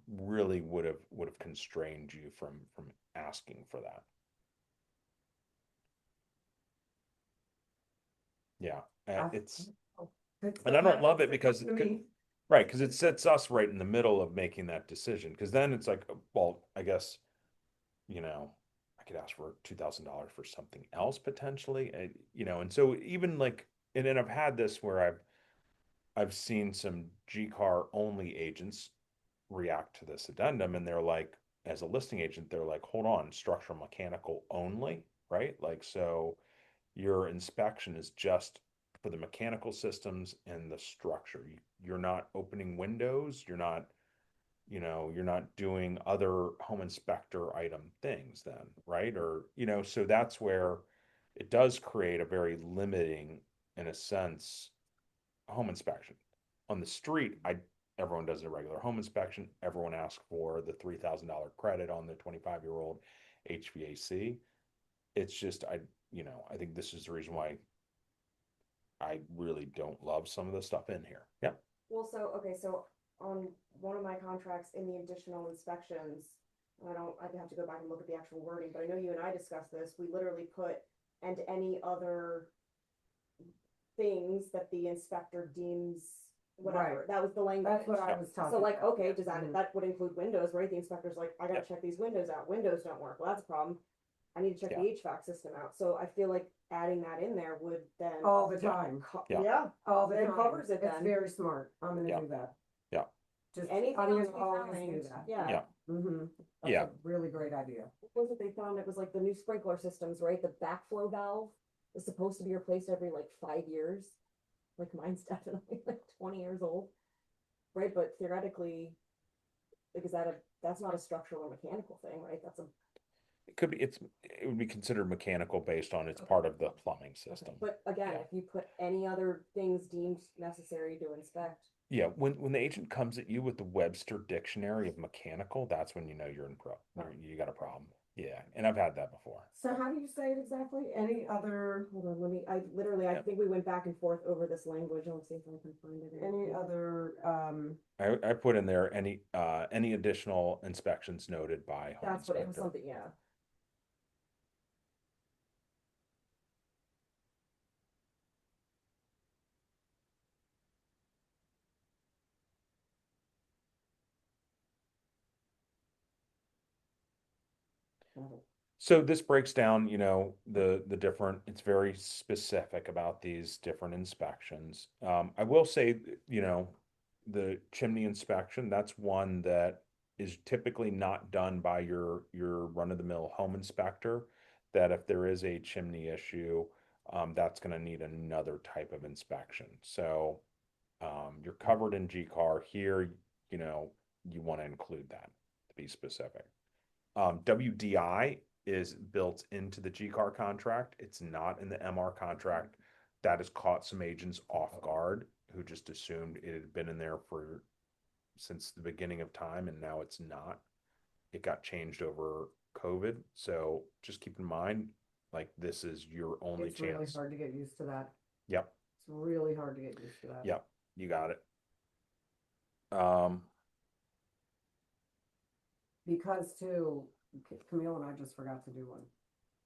really would have constrained you from asking for that. Yeah, it's, and I don't love it because right, because it sets us right in the middle of making that decision. Because then it's like, well, I guess, I could ask for $2,000 for something else potentially, and so even like, and then I've had this where I've seen some GCAAR only agents react to this addendum, and they're like, as a listing agent, they're like, hold on, structural mechanical only, right? Like, so your inspection is just for the mechanical systems and the structure. You're not opening windows, you're not doing other home inspector item things then, right? Or, so that's where it does create a very limiting, in a sense, home inspection. On the street, everyone does a regular home inspection. Everyone asks for the $3,000 credit on the 25-year-old HVAC. It's just, I think this is the reason why I really don't love some of the stuff in here. Yeah. Well, so on one of my contracts in the additional inspections, I'd have to go back and look at the actual wording, but I know you and I discussed this. We literally put, and any other things that the inspector deems whatever, Right. that was the language. That's what I was talking So like, about, okay, yeah. does that, Mhm. that would include windows, right? The inspector's like, I gotta check these windows out, windows don't work, well, that's a problem. I need to check the HVAC system out, so I feel like adding that in there would then. All the time, Yeah. Yeah, all the It time. covers it It's then. very smart. I'm gonna Yeah. do that. Yeah. Just, anything I'm else gonna we always do find, that. yeah. Yeah. Mm-hmm. That's Yeah. a really great idea. What was it they found? It was like the new sprinkler systems, right? The backflow valve is supposed to be replaced every like 5 years. Like mine's definitely like 20 years old. Right, but theoretically, like that's not a structural or mechanical thing, right? That's a, It could be, it would be considered mechanical based on it's part of the plumbing system. but again, Yeah. if you put any other things deemed necessary to inspect. Yeah, when the agent comes at you with the Webster Dictionary of mechanical, that's when you know you're in you got a problem. Yeah, and I've had that before. So how do you say it exactly? Any other, Hold on, I Yeah. think we went back and forth over this language. I'll see if I can find it. any other, I put in there any additional inspections noted by home That's what it was, inspector. something, yeah. So this breaks down, the different, it's very specific about these different inspections. I will say, the chimney inspection, that's one that is typically not done by your run-of-the-mill home inspector. That if there is a chimney issue, that's gonna need another type of inspection. So you're covered in GCAAR here, you want to include that to be specific. WDI is built into the GCAAR contract. It's not in the MR contract. That has caught some agents off guard who just assumed it had been in there since the beginning of time, and now it's not. It got changed over COVID. So just keep in mind, like, this is your only it's really chance. hard to get used to that. Yep. It's really hard to get used to that. Yep. You got it. Because too, Camille and I just forgot to do one,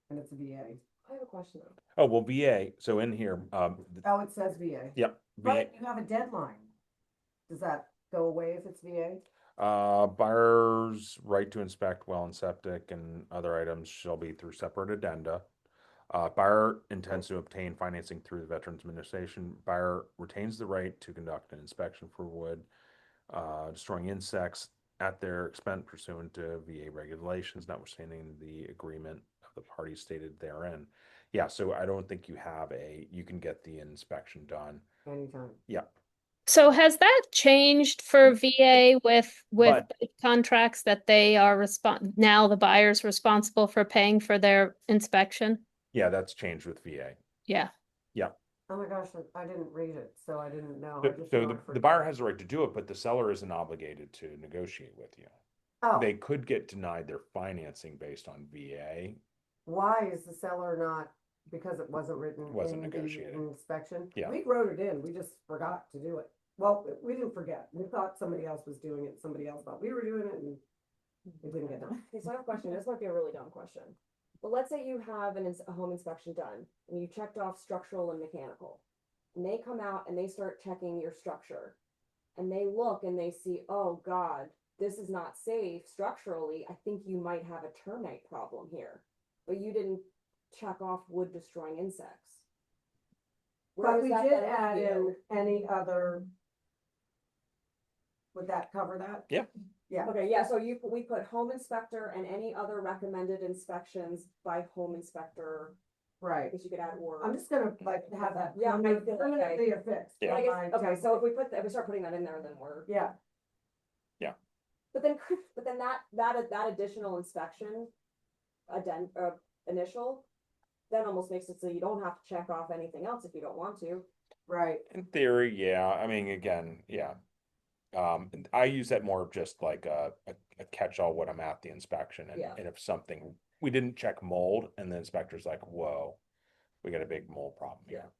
and it's a VA. I have a question though. Oh, well, VA. So in here, Oh, it says VA. yep, VA. But you have a deadline. Does that go away if it's VA? Buyer's right to inspect well and septic and other items shall be through separate addenda. Buyer intends to obtain financing through the Veterans Administration. Buyer retains the right to conduct an inspection for wood, destroying insects at their expense pursuant to VA regulations, notwithstanding the agreement of the parties stated therein. Yeah, so I don't think you can get the inspection done. Anytime. Yeah. So has that changed for VA with But- contracts that they are now the buyer's responsible for paying for their inspection? Yeah, that's changed with VA. Yeah. Yeah. Oh my gosh, I didn't read it, so I didn't know. So the buyer has the right to do it, but the seller isn't obligated to negotiate with you. Oh, They could get denied their financing based on VA. why is the seller not, because it wasn't written Wasn't in the negotiated. inspection? Yeah. We wrote it in, we just forgot to do it. Well, we didn't forget, we thought somebody else was doing it, somebody else thought we were doing it, and it didn't get done. Okay, so I have a question. This might be a really dumb question. But let's say you have a home inspection done and you checked off structural and mechanical. And they come out and they start checking your structure. And they look and they see, oh God, this is not safe structurally. I think you might have a termite problem here. But you didn't check off wood destroying insects. Where But does we that did then add leave you? in any other. Would that cover that? Yeah. Yeah. Okay, yeah, so we put home inspector and any other recommended inspections by home inspector. I Right. guess you could add or. I'm just gonna like have that. Yeah, I feel like permanently affixed. Yeah. I on guess, my okay, so template. if we start putting that in there, then we're, Yeah, but then that additional inspection. Initial. Then almost makes it so you don't have to check off anything else if you don't want to. right. In theory, yeah. I mean, again, yeah. And I use that more of just like a catch-all when I'm at the inspection. Yeah. And if something, we didn't check mold and the inspector's like, whoa, we got a big mold problem here.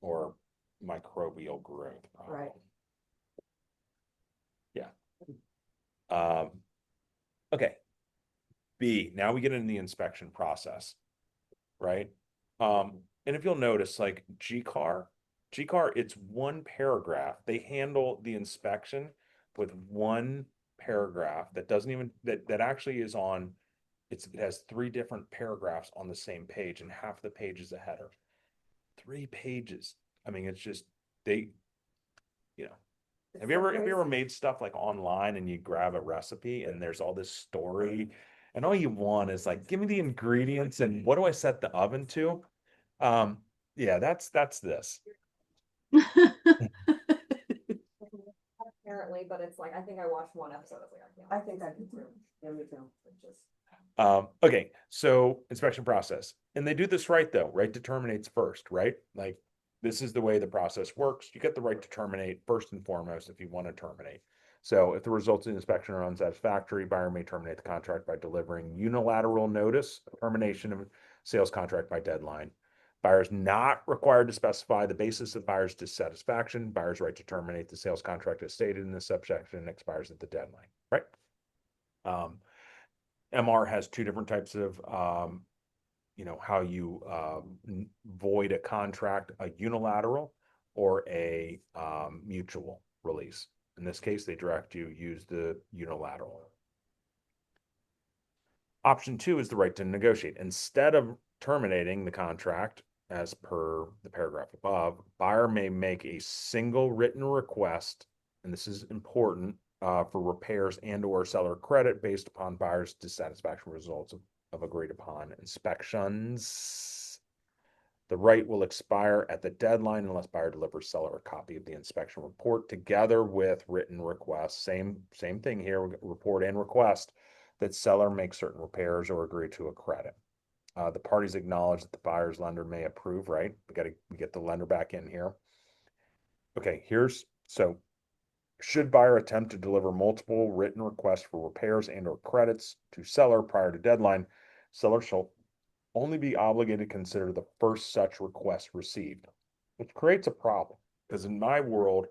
Or microbial growth problem. Right. Yeah. Okay. B, now we get into the inspection process, right? And if you'll notice, like GCAAR GCAAR, it's one paragraph. They handle the inspection with one paragraph that doesn't even, that actually is on, it has 3 different paragraphs on the same page, and half the page is a header. 3 pages. I mean, it's just, they, you know, It's have you so ever crazy. made stuff like online and you grab a recipe and there's all this story and all you want is like, give me the ingredients and what do I set the oven to? Um, yeah, that's this. Apparently, but it's like, I think I watched one episode, I was like, I can't. I think I did too. Yeah, me too. It just, Okay, so inspection process, and they do this right though. Right to terminates first, right? Like this is the way the process works. You get the right to terminate first and foremost if you want to terminate. So if the results of the inspection are unsatisfactory, buyer may terminate the contract by delivering unilateral notice of termination of sales contract by deadline. Buyer is not required to specify the basis of buyer's dissatisfaction. Buyer's right to terminate the sales contract as stated in this subsection expires at the deadline, right? MR has 2 different types of, how you void a contract, a unilateral or a mutual release. In this case, they direct you use the unilateral. Option 2 is the right to negotiate. Instead of terminating the contract, as per the paragraph above, buyer may make a single written request, and this is important, for repairs and or seller credit based upon buyer's dissatisfaction results of agreed upon inspections. The right will expire at the deadline unless buyer delivers seller a copy of the inspection report together with written request. Same thing here, report and request that seller makes certain repairs or agree to a credit. The parties acknowledge that the buyer's lender may approve, right? We get the lender back in here. Okay, so should buyer attempt to deliver multiple written requests for repairs and or credits to seller prior to deadline, seller shall only be obligated to consider the first such request received, which creates a problem. Because in my world,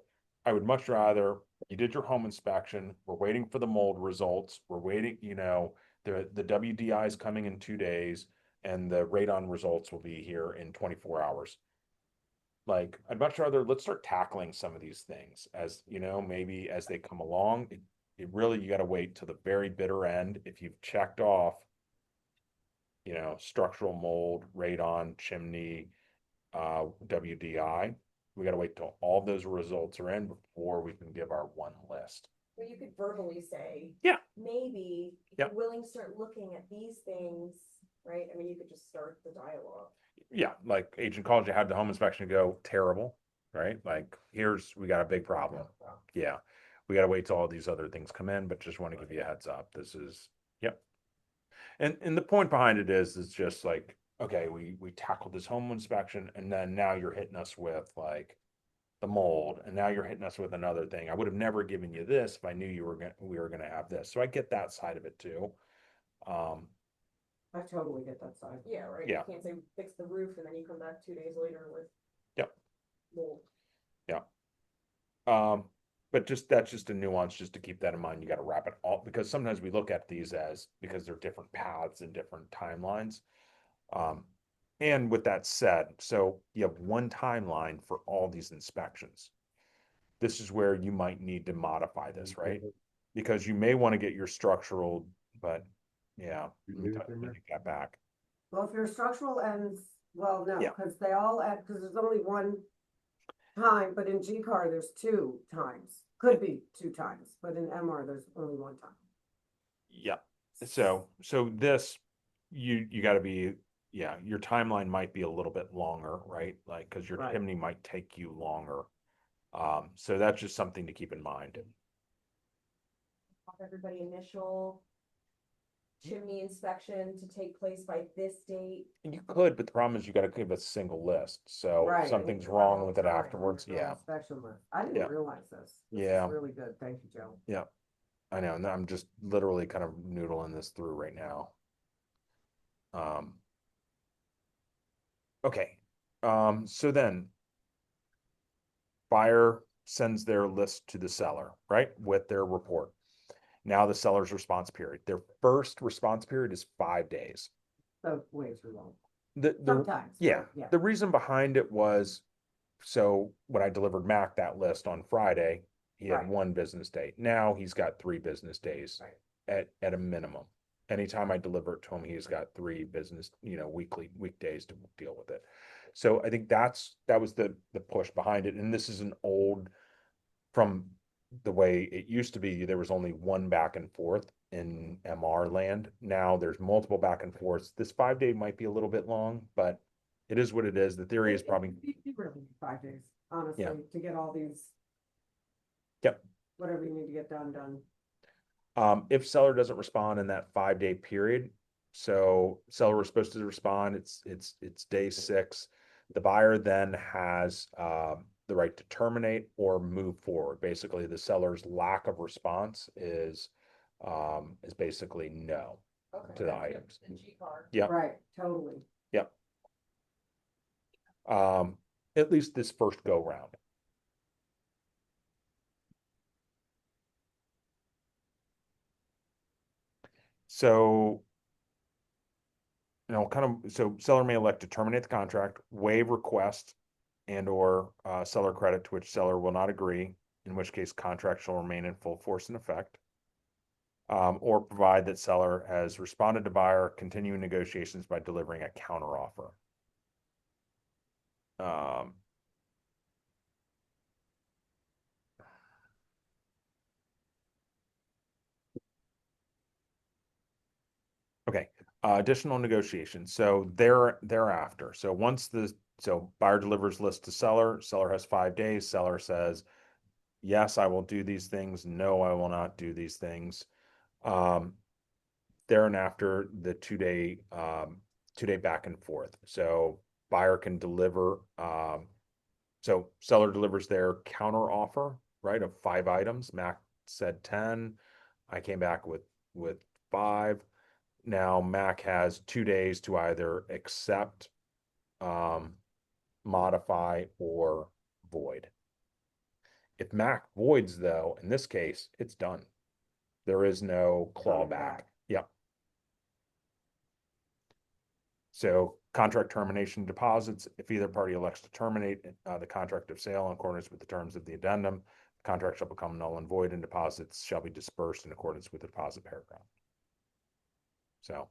I would much rather you did your home inspection, we're waiting for the mold results, we're waiting, the WDI is coming in 2 days, and the radon results will be here in 24 hours. Like, I'd much rather let's start tackling some of these things as maybe as they come along. It really, you got to wait to the very bitter end. If you've checked off, structural mold, radon, chimney, WDI, we got to wait till all those results are in before we can give our one list. but you could verbally say, Yeah. maybe if Yeah. you're willing to start looking at these things, right? I mean, you could just start the dialogue. Yeah, like agent calls, you had the home inspection go terrible, right? Like, we got a big problem. Yeah, we got to wait till all these other things come in, but just want to give you a heads up. This is, yep. And the point behind it is just like, okay, we tackled this home inspection, and then now you're hitting us with like the mold, and now you're hitting us with another thing. I would have never given you this if I knew we were gonna have this. So I get that side of it too. I totally get that side. Yeah, right. Yeah. You can't say fix the roof and then you come back 2 days later with. Yep. Mold. But that's just a nuance, just to keep that in mind. You got to wrap it all, because sometimes we look at these because they're different paths and different timelines. And with that said, so you have one timeline for all these inspections. This is where you might need to modify this, right? Because you may want to get your structural, but yeah, you got back. Well, if your structural ends, well, no, Yeah. because they all add, because there's only one time, but in GCAAR, there's 2 times. Could be 2 times, but in MR, there's only 1 time. Yeah. So this, you got to be, yeah, your timeline might be a little bit longer, right? Like, because your Right. chimney might take you longer. So that's just something to keep in mind. Everybody initial chimney inspection to take place by this date. And you could, but the problem is you got to give a single list. So Right, if something's and wrong all with it time, afterwards. no Yeah. inspection list. I Yeah. didn't realize this. This Yeah. is really good. Thank you, Joe. Yeah. I know. And I'm just literally kind of noodling this through right now. Okay. So then buyer sends their list to the seller, right? With their report. Now the seller's response period. Their first response period is 5 days. So way too long. The Sometimes. yeah, but yeah. the reason behind it was so when I delivered Mac that list on Friday, he had Right. 1 business day. Now he's got 3 business days at a minimum. Anytime I deliver it to him, he's got 3 business, weekdays to deal with it. So I think that was the push behind it. And this is an old, from the way it used to be, there was only one back and forth in MR land. Now there's multiple back and forths. This 5-day might be a little bit long, but it is what it is. The theory is probably, You really need 5 days, honestly, Yeah. to get all these. Yep. Whatever you need to get done. if seller doesn't respond in that 5-day period, so seller was supposed to respond, it's day 6. The buyer then has the right to terminate or move forward. Basically, the seller's lack of response is basically no to the items. Yeah. Right, totally. Yep. At least this first go round. So, so seller may elect to terminate the contract, waive request and or seller credit to which seller will not agree, in which case contract shall remain in full force and effect. Or provide that seller has responded to buyer, continuing negotiations by delivering a counteroffer. Okay, additional negotiations. So thereafter, so buyer delivers list to seller, seller has 5 days, seller says, yes, I will do these things. No, I will not do these things. There and after the 2-day back and forth. So buyer can deliver, so seller delivers their counter offer, right, of 5 items. Mac said 10. I came back with 5. Now Mac has 2 days to either accept, modify, or void. If Mac voids, though, in this case, it's done. There is no clawback. Yep. So contract termination deposits, if either party elects to terminate the contract of sale in accordance with the terms of the addendum, the contract shall become null and void, and deposits shall be dispersed in accordance with the deposit paragraph. So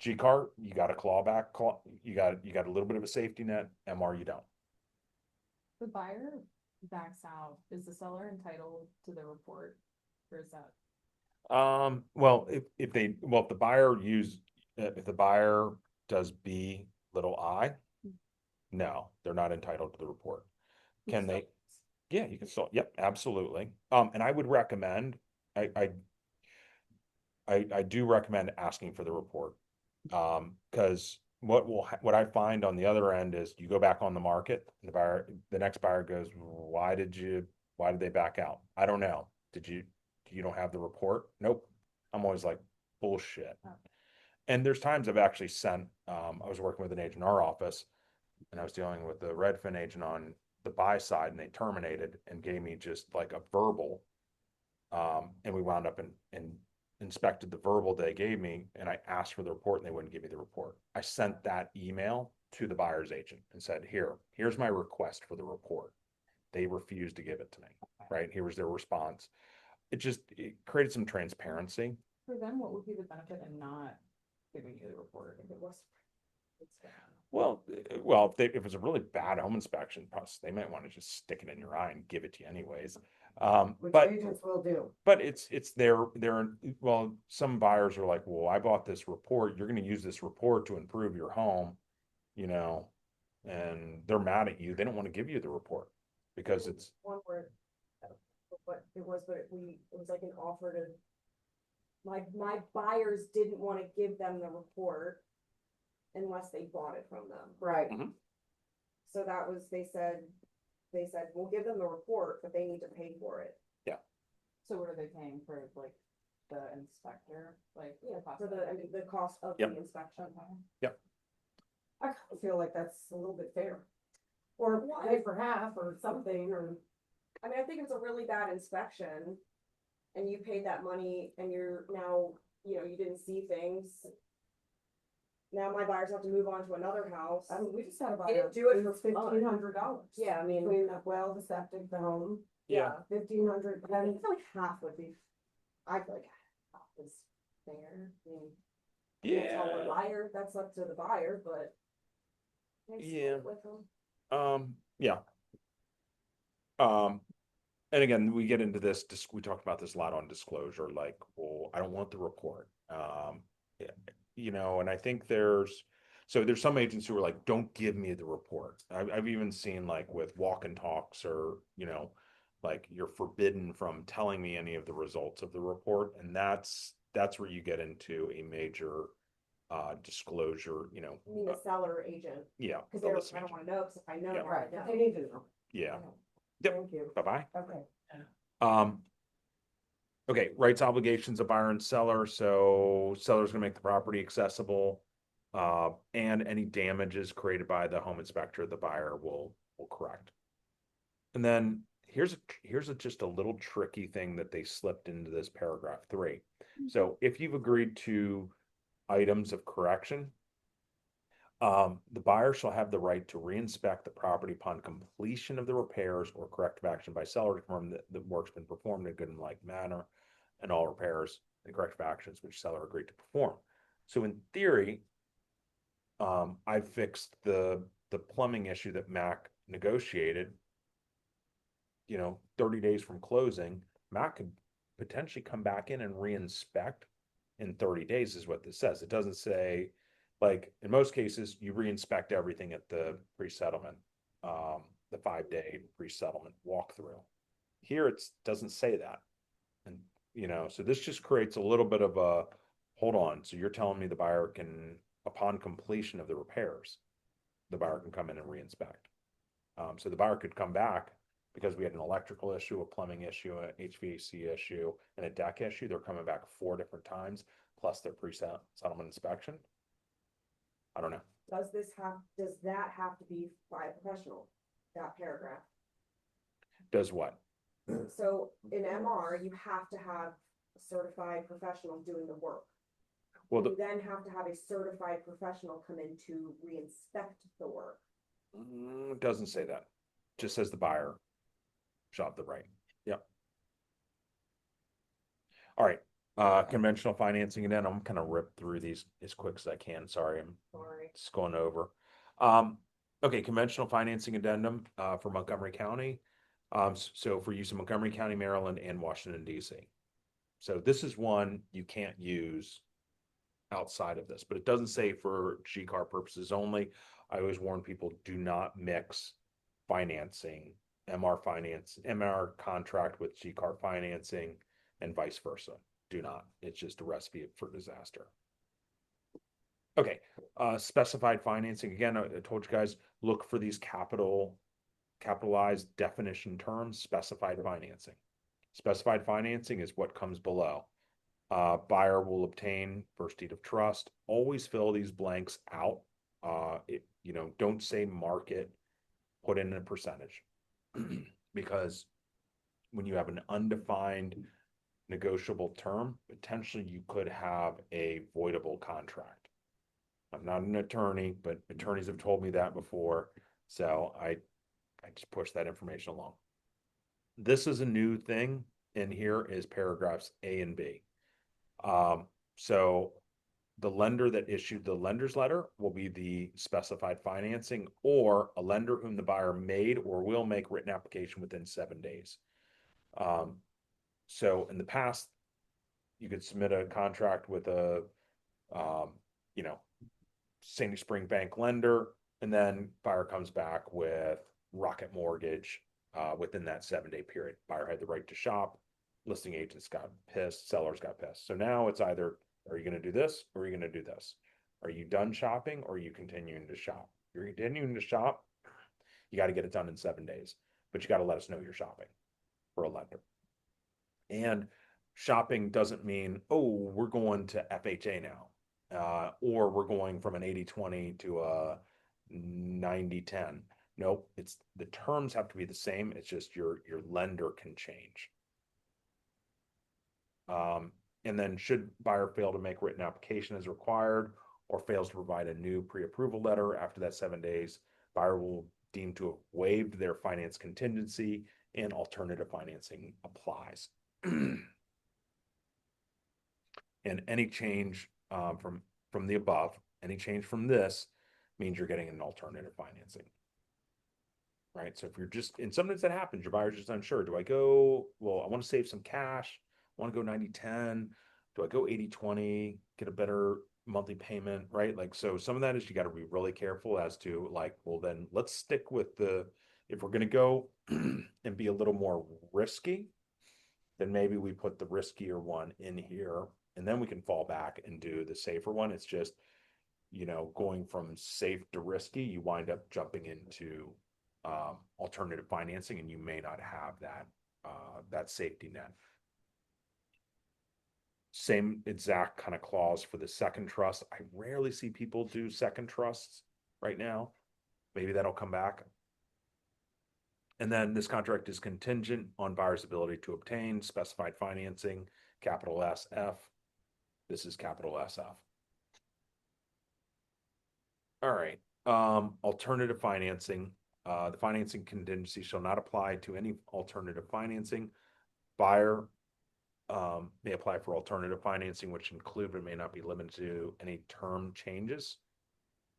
GCAAR, you got a clawback, you got a little bit of a safety net. MR, you don't. The buyer backs out, is the seller entitled to the report, or is that? Well, if the buyer does B little I, no, they're not entitled to the report. Can they? Yeah, you can still, yep, absolutely. And I would recommend, I do recommend asking for the report. Because what I find on the other end is you go back on the market, and the next buyer goes, why did they back out? I don't know. You don't have the report? Nope. I'm always like, bullshit. And there's times I've actually sent, I was working with an agent in our office, and I was dealing with the Redfin agent on the buy side, and they terminated and gave me just like a verbal. And we wound up and inspected the verbal they gave me, and I asked for the report, and they wouldn't give me the report. I sent that email to the buyer's agent and said, here's my request for the report. They refused to give it to me, right? Here was their response. It created some transparency. For them, what would be the benefit in not giving you the report if it was? Well, if it's a really bad home inspection, plus they might want to just stick it in your eye and give it to you anyways. Which But agents will do. But it's well, some buyers are like, well, I bought this report. You're going to use this report to improve your home, and they're mad at you. They don't want to give you the report because it's one word. What it was, but it was like an offer to. My buyers didn't want to give them the report unless they bought it from them. Right. Mhm. So they said, we'll give them the report, but they need to pay for it. So what are they paying for, like, the inspector, like? Yeah, cost for of it? the cost of Yep. the inspection. I kind of feel like that's a little bit fair. Or pay for half or something, or. I mean, I think it's a really bad inspection, and you paid that money, and you're now, you didn't see things. now my buyers have to move on to another house. I mean, we just had a They buyer. didn't do it for $1,500. Yeah, I mean, Between the well, the septic, the home, Yeah. 1,500, I feel like half would be, I feel like half is fair. I mean, can't tell the Yeah. buyer, that's up to the buyer, but. I split Yeah. with them. Yeah. Um, and again, we get into this, we talked about this a lot on disclosure, like, well, I don't want the report. Yeah, you know, and I think there's some agents who are like, don't give me the report. I've even seen like with walk and talks or, you know, like you're forbidden from telling me any of the results of the report. And that's where you get into a major disclosure, you know. I mean, the seller or agent, Yeah. cause the they're, listing I don't agent. wanna know, cause if I know, Yeah. now I right, know. they need to know. Yeah. Okay. Yep. Thank you. Bye-bye. Okay. Okay, rights obligations of buyer and seller. So seller's gonna make the property accessible. And any damages created by the home inspector, the buyer will correct. And then here's just a little tricky thing that they slipped into this paragraph 3. So if you've agreed to items of correction, the buyer shall have the right to reinspect the property upon completion of the repairs or corrective action by seller to confirm that the work's been performed in a good and like manner, and all repairs and corrective actions which seller agreed to perform. So in theory, I fixed the plumbing issue that Mac negotiated. 30 days from closing, Mac could potentially come back in and reinspect in 30 days is what this says. It doesn't say, like in most cases, you reinspect everything at the pre-settlement, the 5-day pre-settlement walkthrough. Here it doesn't say that. And so this just creates a little bit of a hold on. So you're telling me the buyer can, upon completion of the repairs, the buyer can come in and reinspect. So the buyer could come back because we had an electrical issue, a plumbing issue, an HVAC issue, and a deck issue. They're coming back 4 different times, plus their pre-settlement inspection. I don't know. Does that have to be by a professional, that paragraph? Does what? So in MR, you have to have a certified professional doing the work. Well, You then have to have a certified professional come in to re-inspect the work. It doesn't say that. It just says the buyer shall have the right. Yep. All right. Conventional financing, and then I'm kind of rip through these as quick as I can. Sorry, I'm just going over. Okay, conventional financing addendum for Montgomery County. So for use in Montgomery County, Maryland, and Washington, D.C. So this is one you can't use outside of this, but it doesn't say for GCAAR purposes only. I always warn people, do not mix financing, MR contract with GCAAR financing and vice versa. Do not. It's just a recipe for disaster. Okay, specified financing. Again, I told you guys, look for these capitalized definition terms, specified financing. Specified financing is what comes below. Buyer will obtain first deed of trust. Always fill these blanks out. Don't say market, put in a percentage. Because when you have an undefined negotiable term, potentially you could have a voidable contract. I'm not an attorney, but attorneys have told me that before. So I just push that information along. This is a new thing in here is paragraphs A and B. So the lender that issued the lender's letter will be the specified financing, or a lender whom the buyer made or will make written application within 7 days. So in the past, you could submit a contract with a, Sandy Spring Bank lender, and then buyer comes back with Rocket Mortgage within that 7-day period. Buyer had the right to shop. Listing agents got pissed. Sellers got pissed. So now it's either, are you going to do this or are you going to do this? Are you done shopping or are you continuing to shop? If you're continuing to shop, you got to get it done in 7 days, but you got to let us know you're shopping for a lender. And shopping doesn't mean, oh, we're going to FHA now, or we're going from an 80-20 to a 90-10. Nope, it's the terms have to be the same. It's just your lender can change. And then should buyer fail to make written application as required, or fails to provide a new pre-approval letter after that 7 days, buyer will deem to have waived their finance contingency and alternative financing applies. And any change from the above, any change from this means you're getting an alternative financing. Right. So if you're just, and sometimes that happens, your buyer's just unsure. Do I go, well, I want to save some cash. I want to go 90-10. Do I go 80-20, get a better monthly payment? Right. Like, so some of that is you got to be really careful as to like, well, then let's stick with if we're going to go and be a little more risky, then maybe we put the riskier one in here and then we can fall back and do the safer one. It's just, going from safe to risky, you wind up jumping into alternative financing, and you may not have that safety net. Same exact kind of clause for the second trust. I rarely see people do second trusts right now. Maybe that'll come back. And then this contract is contingent on buyer's ability to obtain specified financing, capital SF. This is capital SF. All right. Alternative financing. The financing contingency shall not apply to any alternative financing. Buyer may apply for alternative financing, which include but may not be limited to any term changes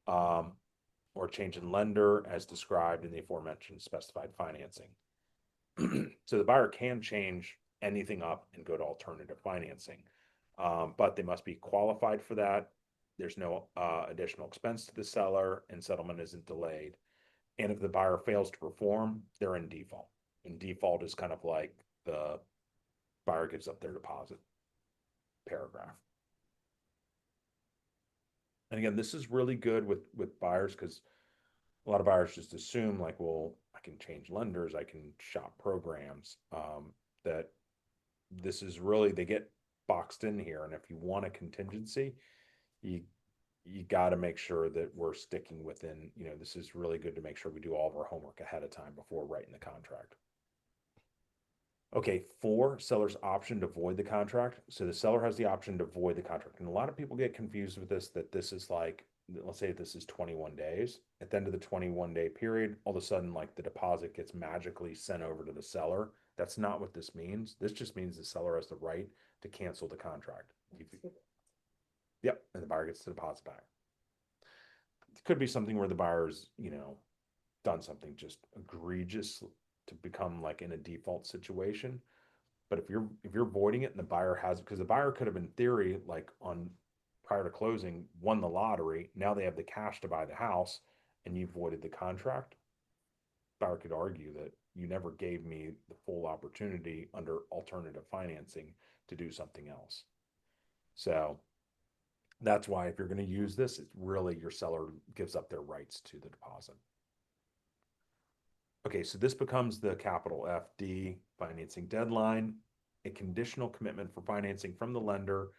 or change in lender as described in the aforementioned specified financing. So the buyer can change anything up and go to alternative financing, but they must be qualified for that. There's no additional expense to the seller, and settlement isn't delayed. And if the buyer fails to perform, they're in default. And default is kind of like the buyer gives up their deposit paragraph. And again, this is really good with buyers because a lot of buyers just assume like, well, I can change lenders, I can shop programs. That this is really, they get boxed in here. And if you want a contingency, you got to make sure that we're sticking within, this is really good to make sure we do all of our homework ahead of time before writing the contract. Okay, 4, seller's option to void the contract. So the seller has the option to void the contract. And a lot of people get confused with this, that this is like, let's say this is 21 days. At the end of the 21-day period, all of a sudden, like the deposit gets magically sent over to the seller. That's not what this means. This just means the seller has the right to cancel the contract. Yep, and the buyer gets the deposit back. It could be something where the buyer's, done something just egregious to become like in a default situation. But if you're voiding it and the buyer has, because the buyer could have in theory, like on prior to closing, won the lottery, now they have the cash to buy the house and you voided the contract. Buyer could argue that you never gave me the full opportunity under alternative financing to do something else. So that's why if you're going to use this, it's really your seller gives up their rights to the deposit. Okay, so this becomes the capital FD financing deadline, a conditional commitment for financing from the lender.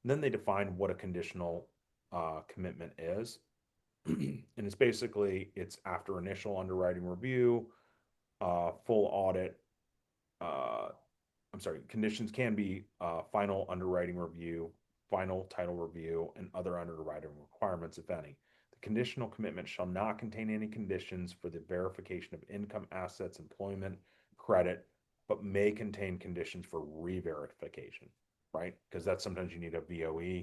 And then they define what a conditional commitment is. And it's basically, it's after initial underwriting review, full audit. Conditions can be final underwriting review, final title review, and other underwriting requirements, if any. Conditional commitment shall not contain any conditions for the verification of income, assets, employment, credit, but may contain conditions for re-verification, right? Because that's sometimes you need a VOE,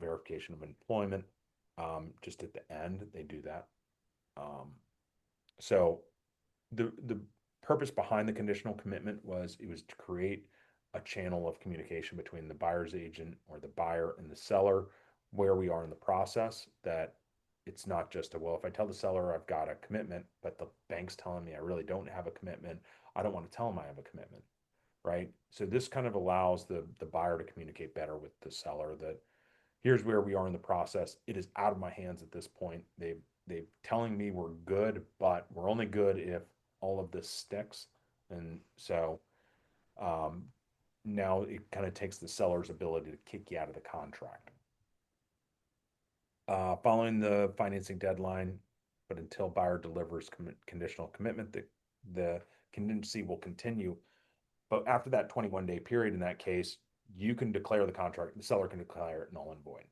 verification of employment. Just at the end, they do that. So the purpose behind the conditional commitment was it was to create a channel of communication between the buyer's agent or the buyer and the seller, where we are in the process, that it's not just well, if I tell the seller I've got a commitment, but the bank's telling me I really don't have a commitment, I don't want to tell them I have a commitment, right? So this kind of allows the buyer to communicate better with the seller that here's where we are in the process. It is out of my hands at this point. They've telling me we're good, but we're only good if all of this sticks. And so now it kind of takes the seller's ability to kick you out of the contract. Following the financing deadline, but until buyer delivers conditional commitment, the contingency will continue. But after that 21-day period, in that case, you can declare the contract, the seller can declare it null and void.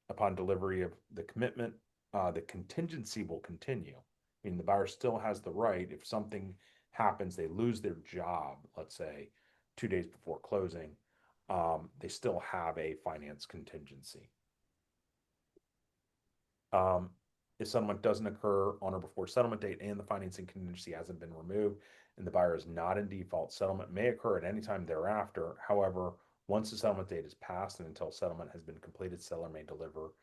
upon delivery of the commitment, the contingency will continue. I mean, the buyer still has the right, if something happens, they lose their job, let's say 2 days before closing, they still have a finance contingency. If settlement doesn't occur on or before settlement date and the financing contingency hasn't been removed and the buyer is not in default, settlement may occur at any time thereafter. However, once the settlement date is passed and until settlement has been completed, seller may deliver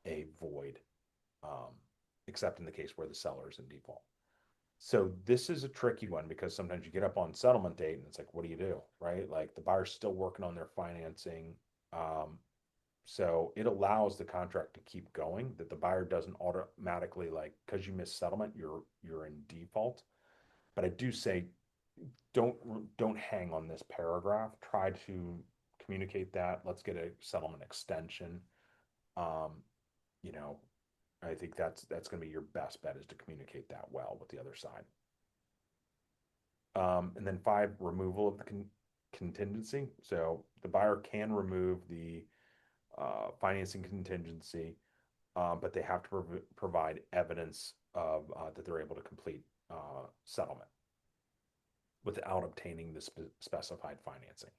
a void, except in the case where the seller is in default. So this is a tricky one because sometimes you get up on settlement date and it's like, what do you do, right? Like the buyer's still working on their financing. So it allows the contract to keep going, that the buyer doesn't automatically, like, because you missed settlement, you're in default. But I do say don't hang on this paragraph. Try to communicate that. Let's get a settlement extension. You know, I think that's going to be your best bet, is to communicate that well with the other side. And then 5, removal of the contingency. So the buyer can remove the financing contingency, but they have to provide evidence of that they're able to complete settlement without obtaining the specified financing.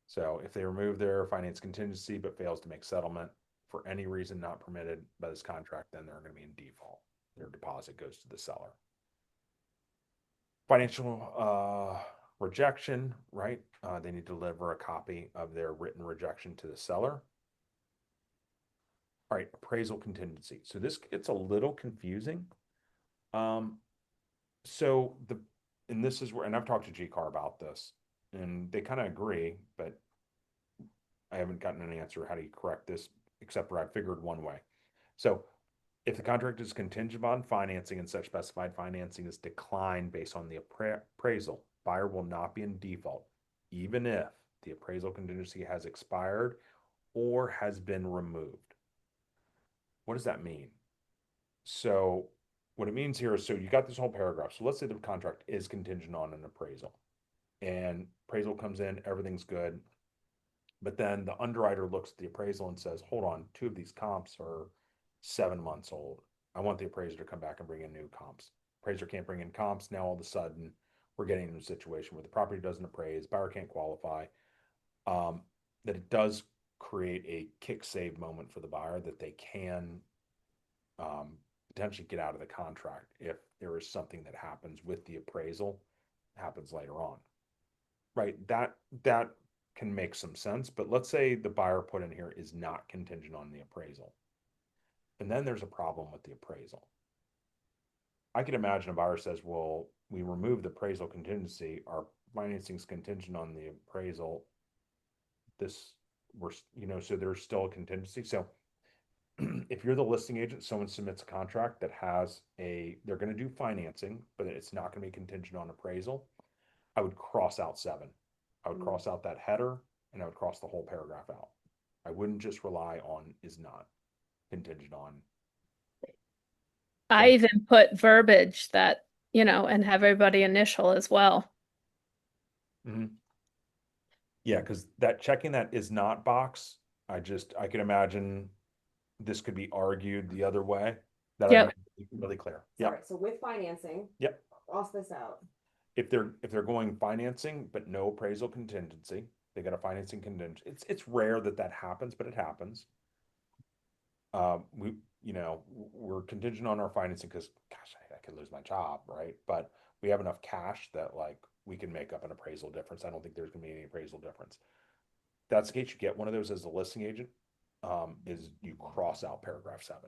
So if they remove their finance contingency but fails to make settlement for any reason not permitted by this contract, then they're going to be in default. Their deposit goes to the seller. Financial rejection, right? They need to deliver a copy of their written rejection to the seller. All right, appraisal contingency. So this gets a little confusing. So and this is where, and I've talked to GCAAR about this, and they kind of agree, but I haven't gotten an answer. How do you correct this? Except for I figured one way. So if the contract is contingent on financing and such specified financing is declined based on the appraisal, buyer will not be in default, even if the appraisal contingency has expired or has been removed. What does that mean? So what it means here is, so you got this whole paragraph. So let's say the contract is contingent on an appraisal, and appraisal comes in, everything's good. But then the underwriter looks at the appraisal and says, hold on, 2 of these comps are 7 months old. I want the appraiser to come back and bring in new comps. Appraiser can't bring in comps. Now all of a sudden we're getting in a situation where the property doesn't appraise, buyer can't qualify. That it does create a kick save moment for the buyer, that they can potentially get out of the contract if there is something that happens with the appraisal, happens later on. Right? That can make some sense, but let's say the buyer put in here is not contingent on the appraisal. And then there's a problem with the appraisal. I can imagine a buyer says, well, we remove the appraisal contingency, our financing is contingent on the appraisal. So there's still a contingency. So if you're the listing agent, someone submits a contract that has they're going to do financing, but it's not going to be contingent on appraisal, I would cross out 7. I would cross out that header, and I would cross the whole paragraph out. I wouldn't just rely on is not contingent on. I even put verbiage that, and have everybody initial as well. Mm-hmm. Yeah, because that checking that is not box, I can imagine this could be argued the other way. That Yep. I make really clear. Yeah. All right, so with financing. Yep. Cross this out. If they're going financing but no appraisal contingency, they got a financing contingency. It's rare that happens, but it happens. We're contingent on our financing because, gosh, I could lose my job, right? But we have enough cash that, like, we can make up an appraisal difference. I don't think there's going to be any appraisal difference. That's the case. You get one of those as a listing agent. Is you cross out paragraph 7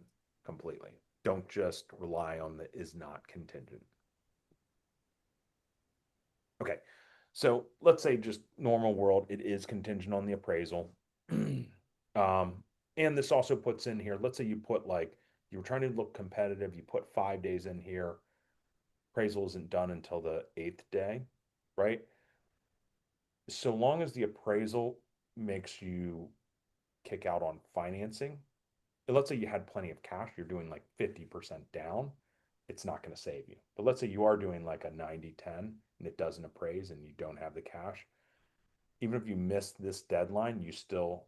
completely. Don't just rely on the is not contingent. Okay, so let's say just normal world, it is contingent on the appraisal. And this also puts in here, let's say you put, like, you were trying to look competitive, you put 5 days in here, appraisal isn't done until the 8th day, right? So long as the appraisal makes you kick out on financing, let's say you had plenty of cash, you're doing like 50% down, it's not going to save you. But let's say you are doing like a 90-10 and it doesn't appraise and you don't have the cash, even if you miss this deadline, you still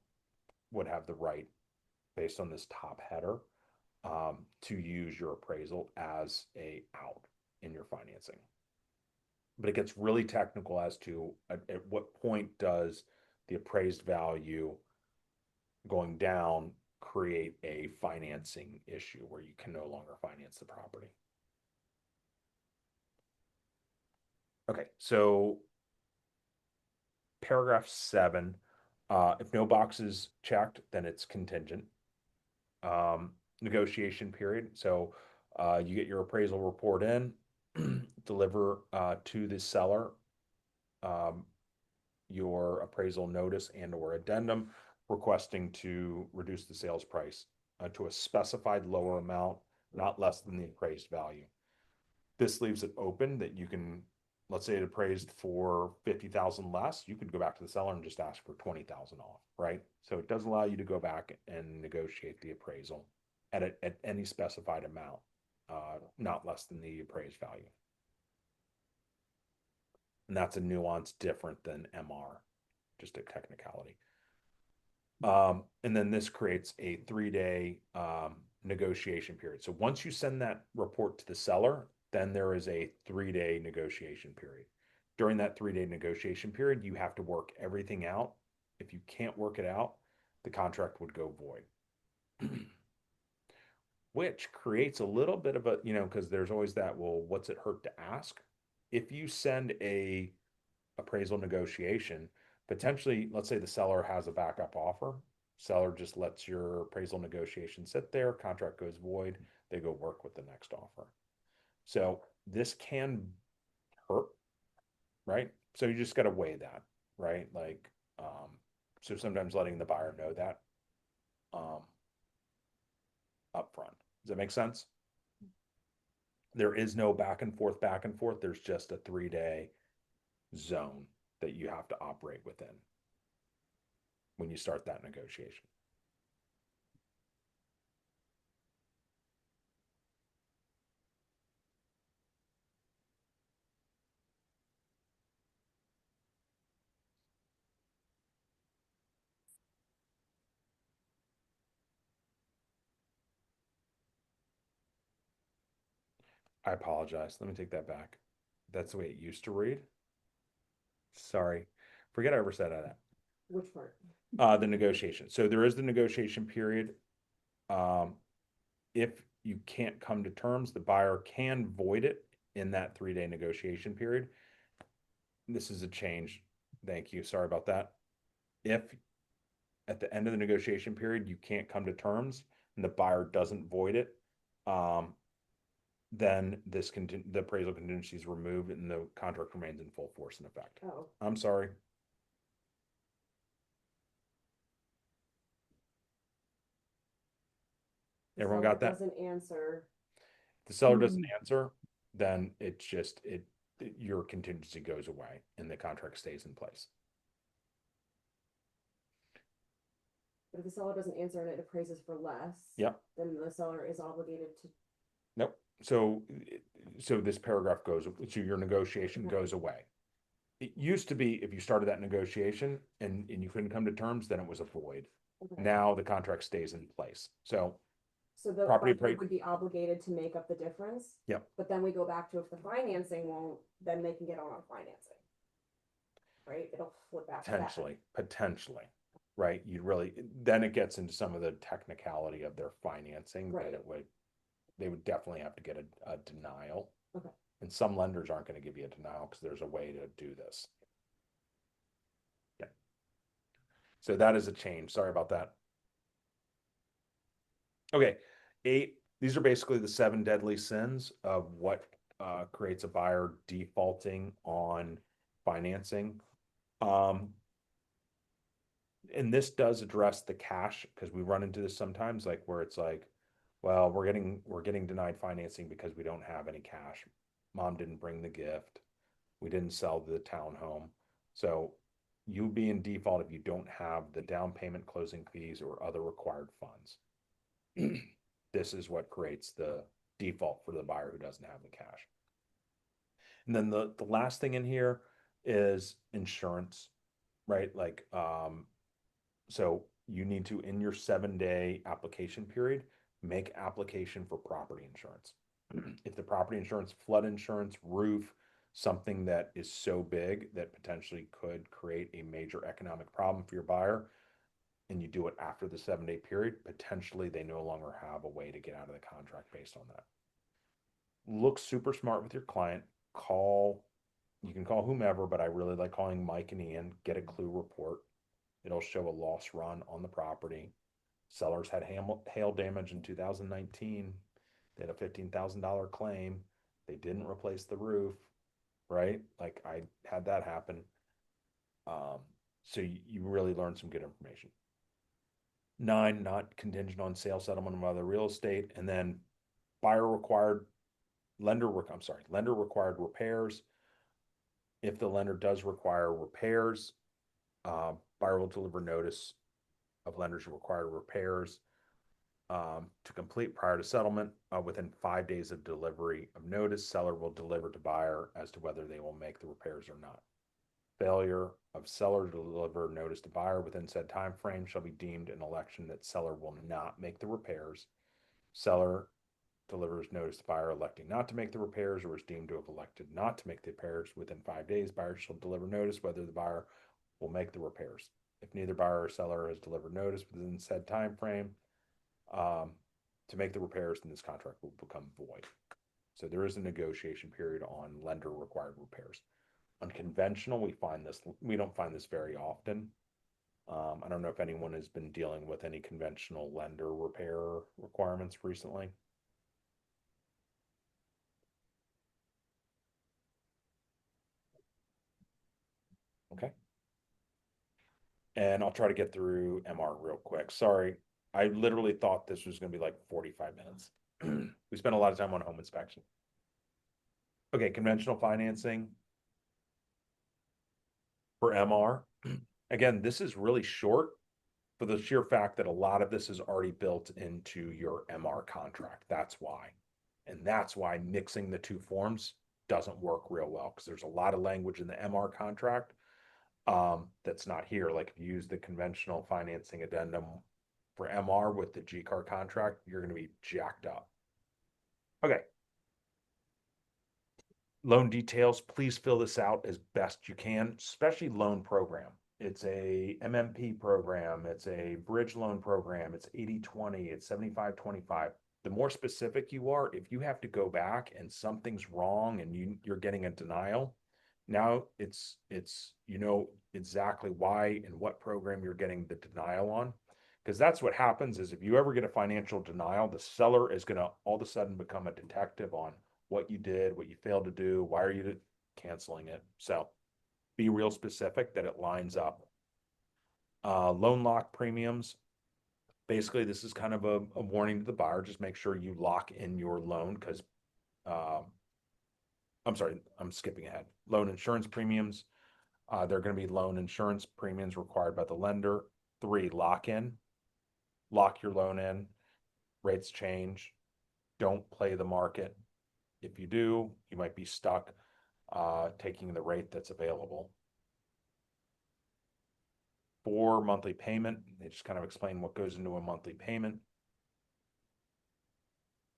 would have the right based on this top header, to use your appraisal as a out in your financing. But it gets really technical as to at what point does the appraised value going down create a financing issue where you can no longer finance the property. Okay, so paragraph 7, if no box is checked, then it's contingent. Negotiation period. So you get your appraisal report in, deliver to the seller your appraisal notice and or addendum requesting to reduce the sales price to a specified lower amount, not less than the appraised value. This leaves it open that you can, let's say it appraised for 50,000 less, you could go back to the seller and just ask for 20,000 off, right? So it does allow you to go back and negotiate the appraisal at any specified amount, not less than the appraised value. And that's a nuance different than MR, just a technicality. And then this creates a 3-day negotiation period. So once you send that report to the seller, then there is a 3-day negotiation period. During that 3-day negotiation period, you have to work everything out. If you can't work it out, the contract would go void. Which creates a little bit of a, because there's always that, well, what's it hurt to ask? If you send a appraisal negotiation, potentially, let's say the seller has a backup offer, seller just lets your appraisal negotiation sit there, contract goes void, they go work with the next offer. So this can hurt, right? So you just got to weigh that, right? Like, so sometimes letting the buyer know that upfront. Does that make sense? There is no back and forth, back and forth. There's just a 3-day zone that you have to operate within when you start that negotiation. I apologize. Let me take that back. That's the way it used to read. Sorry. Forget I ever said that. Which part? The negotiation. So there is the negotiation period. If you can't come to terms, the buyer can void it in that 3-day negotiation period. This is a change. Thank you. Sorry about that. If at the end of the negotiation period you can't come to terms and the buyer doesn't void it, then the appraisal contingency is removed and the contract remains in full force and effect. Oh, I'm sorry. Everyone got that? Doesn't answer. The seller doesn't answer, then it's just your contingency goes away and the contract stays in place. But if the seller doesn't answer and it appraises for less, Yep. then the seller is obligated to. Nope. So this paragraph goes, so your negotiation goes away. It used to be if you started that negotiation and you couldn't come to terms, then it was a void. Okay. Now the contract stays in place. So the property buyer would be obligated to make up the difference. Yep. But then we go back to if the financing won't, then they can get on financing. Right? It'll flip back. potentially, right? Then it gets into some of the technicality of their financing Right. that they would definitely have to get a denial. Okay. And some lenders aren't going to give you a denial because there's a way to do this. Yeah. So that is a change. Sorry about that. Okay. 8, these are basically the 7 deadly sins of what creates a buyer defaulting on financing. And this does address the cash because we run into this sometimes, like where it's like, well, we're getting denied financing because we don't have any cash. Mom didn't bring the gift. We didn't sell the townhome. So you'll be in default if you don't have the down payment, closing fees, or other required funds. This is what creates the default for the buyer who doesn't have the cash. And then the last thing in here is insurance, right? Like, so you need to, in your 7-day application period, make application for property insurance. If the property insurance, flood insurance, roof, something that is so big that potentially could create a major economic problem for your buyer, and you do it after the 7-day period, potentially they no longer have a way to get out of the contract based on that. Look super smart with your client. You can call whomever, but I really like calling Mike and Ian, get a clue report. It'll show a loss run on the property. Sellers had hail damage in 2019. They had a $15,000 claim. They didn't replace the roof, right? Like I had that happen. So you really learn some good information. 9, not contingent on sale settlement of other real estate. And then lender required repairs. If the lender does require repairs, buyer will deliver notice of lenders required repairs to complete prior to settlement. Within 5 days of delivery of notice, seller will deliver to buyer as to whether they will make the repairs or not. Failure of seller to deliver notice to buyer within said time frame shall be deemed an election that seller will not make the repairs. Seller delivers notice to buyer electing not to make the repairs or is deemed to have elected not to make the repairs within 5 days, buyer shall deliver notice whether the buyer will make the repairs. If neither buyer or seller has delivered notice within said time frame to make the repairs, then this contract will become void. So there is a negotiation period on lender required repairs. Unconventional, we don't find this very often. I don't know if anyone has been dealing with any conventional lender repair requirements recently. Okay. And I'll try to get through MR real quick. Sorry, I literally thought this was going to be like 45 minutes. We spent a lot of time on home inspection. Okay, conventional financing for MR. Again, this is really short for the sheer fact that a lot of this is already built into your MR contract. That's why. And that's why mixing the two forms doesn't work real well, because there's a lot of language in the MR contract that's not here. Like if you use the conventional financing addendum for MR with the GCAAR contract, you're going to be jacked up. Okay. Loan details, please fill this out as best you can, especially loan program. It's a MMP program. It's a bridge loan program. It's 80-20. It's 75-25. The more specific you are, if you have to go back and something's wrong and you're getting a denial, now it's you know exactly why and what program you're getting the denial on. Because that's what happens is if you ever get a financial denial, the seller is going to all of a sudden become a detective on what you did, what you failed to do, why are you canceling it. So be real specific that it lines up. Loan lock premiums. Basically, this is kind of a warning to the buyer. Just make sure you lock in your loan because, I'm sorry, I'm skipping ahead. Loan insurance premiums. There are going to be loan insurance premiums required by the lender. 3, lock in. Lock your loan in. Rates change. Don't play the market. If you do, you might be stuck taking the rate that's available. 4, monthly payment. They just kind of explain what goes into a monthly payment.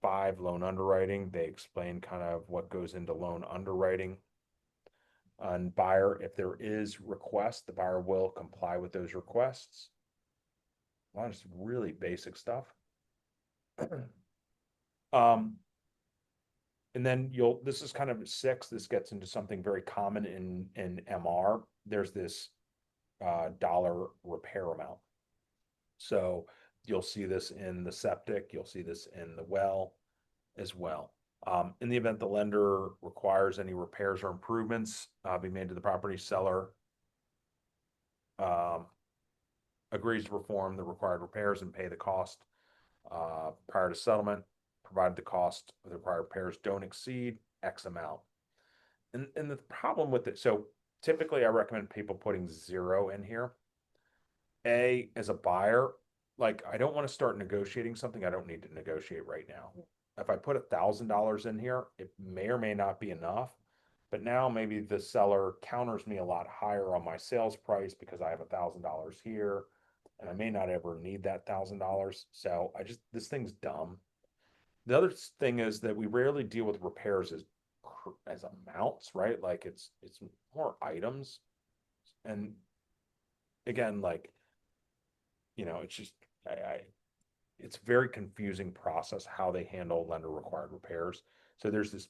5, loan underwriting. They explain kind of what goes into loan underwriting. On buyer, if there is request, the buyer will comply with those requests. A lot of really basic stuff. And then this is kind of 6. This gets into something very common in MR. There's this dollar repair amount. So you'll see this in the septic, you'll see this in the well as well. In the event the lender requires any repairs or improvements be made to the property, seller agrees to perform the required repairs and pay the cost prior to settlement, provided the cost of the required repairs don't exceed X amount. And the problem with it, so typically I recommend people putting 0 in here. As a buyer, like I don't want to start negotiating something I don't need to negotiate right now. If I put $1,000 in here, it may or may not be enough. But now maybe the seller counters me a lot higher on my sales price because I have $1,000 here. and I may not ever need that $1,000. So this thing's dumb. The other thing is that we rarely deal with repairs as amounts, right? Like it's more items. And again, like, it's just it's a very confusing process how they handle lender required repairs. So there's this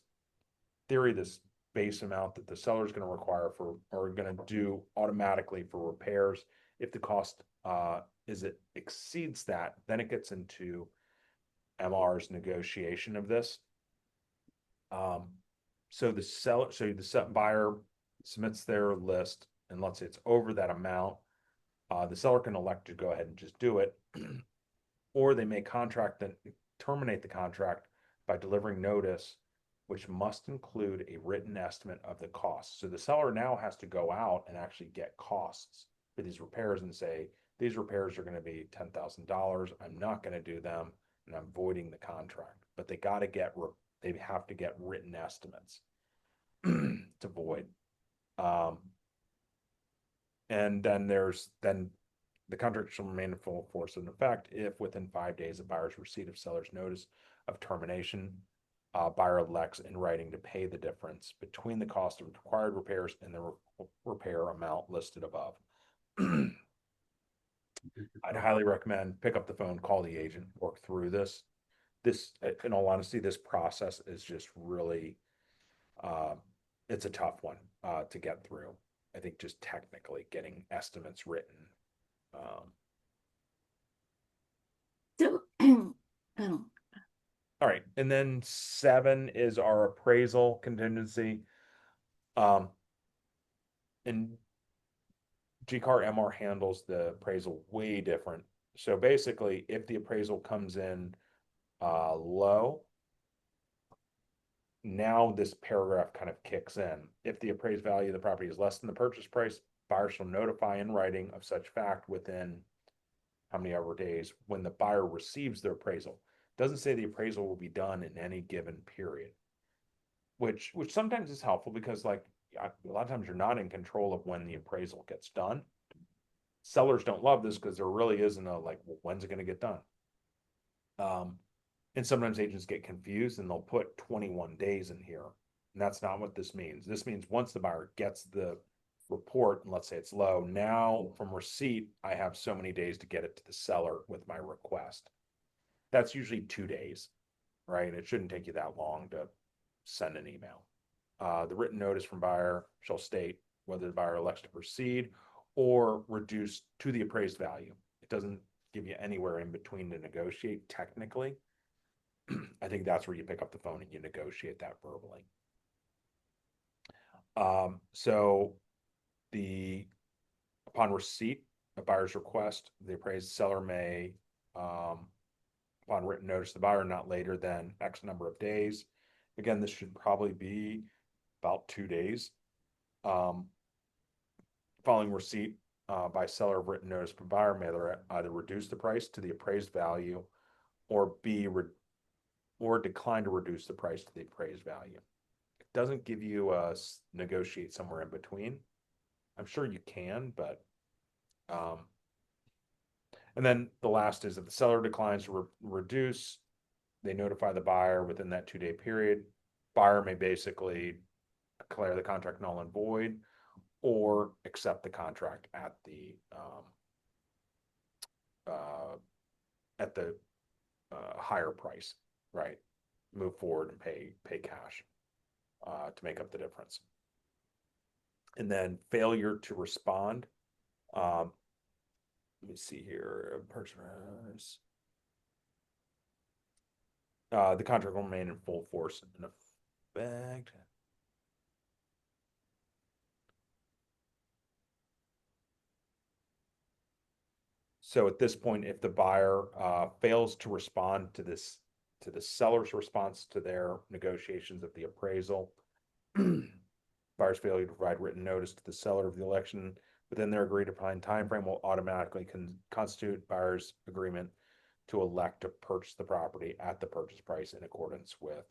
theory, this base amount that the seller is going to require for, or going to do automatically for repairs. If the cost it exceeds that, then it gets into MR's negotiation of this. So the buyer submits their list, and let's say it's over that amount. The seller can elect to go ahead and just do it, or they may terminate the contract by delivering notice, which must include a written estimate of the cost. So the seller now has to go out and actually get costs for these repairs and say, these repairs are going to be $10,000. I'm not going to do them, and I'm voiding the contract. But they have to get written estimates to void. And then the contract shall remain in full force and effect if within 5 days of buyer's receipt of seller's notice of termination, buyer elects in writing to pay the difference between the cost of required repairs and the repair amount listed above. I'd highly recommend pick up the phone, call the agent, work through this. In all honesty, this process is just really, it's a tough one to get through. I think just technically getting estimates written. So, oh, All right, and then 7 is our appraisal contingency. And GCAAR MR handles the appraisal way different. So basically, if the appraisal comes in low, now this paragraph kind of kicks in. If the appraised value of the property is less than the purchase price, buyer shall notify in writing of such fact within how many ever days when the buyer receives their appraisal. It doesn't say the appraisal will be done in any given period, which sometimes is helpful because like a lot of times you're not in control of when the appraisal gets done. Sellers don't love this because there really isn't a like, well, when's it going to get done? And sometimes agents get confused and they'll put 21 days in here. And that's not what this means. This means once the buyer gets the report, and let's say it's low, now from receipt, I have so many days to get it to the seller with my request. That's usually 2 days, right? It shouldn't take you that long to send an email. The written notice from buyer shall state whether the buyer elects to proceed or reduce to the appraised value. It doesn't give you anywhere in between to negotiate technically. I think that's where you pick up the phone and you negotiate that verbally. So upon receipt of buyer's request, the appraised seller may, upon written notice to the buyer, not later than X number of days. Again, this should probably be about 2 days. Following receipt by seller of written notice to buyer may either reduce the price to the appraised value or or decline to reduce the price to the appraised value. It doesn't give you a negotiate somewhere in between. I'm sure you can, but and then the last is if the seller declines to reduce, they notify the buyer within that 2-day period. Buyer may basically declare the contract null and void or accept the contract at the higher price, right? Move forward and pay cash to make up the difference. And then failure to respond. Let me see here. The contract will remain in full force and effect. So at this point, if the buyer fails to respond to the seller's response to their negotiations of the appraisal, buyer's failure to provide written notice to the seller of the election within their agreed upon timeframe will automatically constitute buyer's agreement to elect to purchase the property at the purchase price in accordance with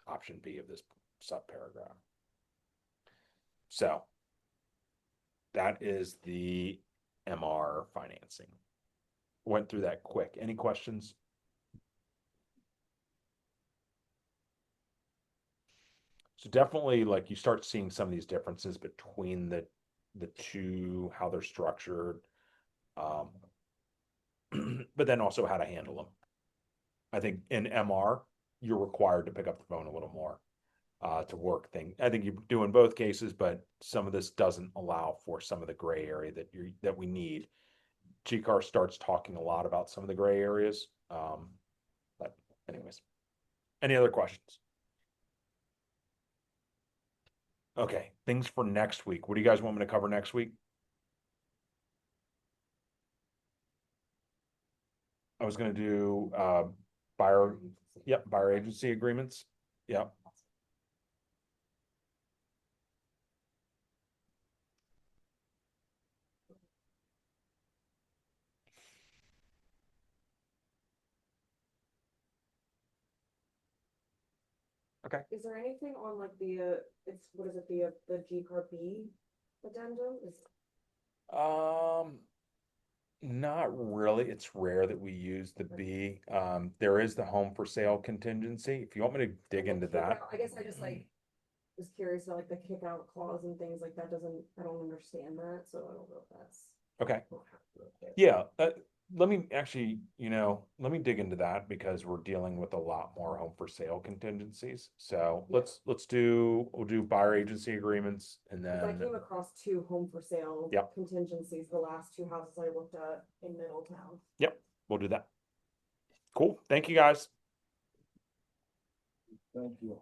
option B of this subparagraph. So that is the MR financing. Went through that quick. Any questions? So definitely, like, you start seeing some of these differences between the two, how they're structured, but then also how to handle them. I think in MR, you're required to pick up the phone a little more to work thing. I think you do in both cases, but some of this doesn't allow for some of the gray area that we need. GCAAR starts talking a lot about some of the gray areas. But anyways, any other questions? Okay, things for next week. What do you guys want me to cover next week? I was gonna do buyer, yep, buyer agency agreements. Yep. Okay. Is there anything on like it's, what is it, the GCAAR addendum? Not really. It's rare that we use the B. There is the home for sale contingency. If you want me to dig into that. I guess I just like was curious about like the kick out clause and things like that. I don't understand that, so I don't know if that's. Okay. Yeah, let me actually, let me dig into that because we're dealing with a lot more home for sale contingencies. So Yeah. we'll do buyer agency agreements and 'Cause I then, came across 2 home for sale Yep. contingencies, the last 2 houses I looked at in Middletown. yep, we'll do that. Cool. Thank you guys. Thank you.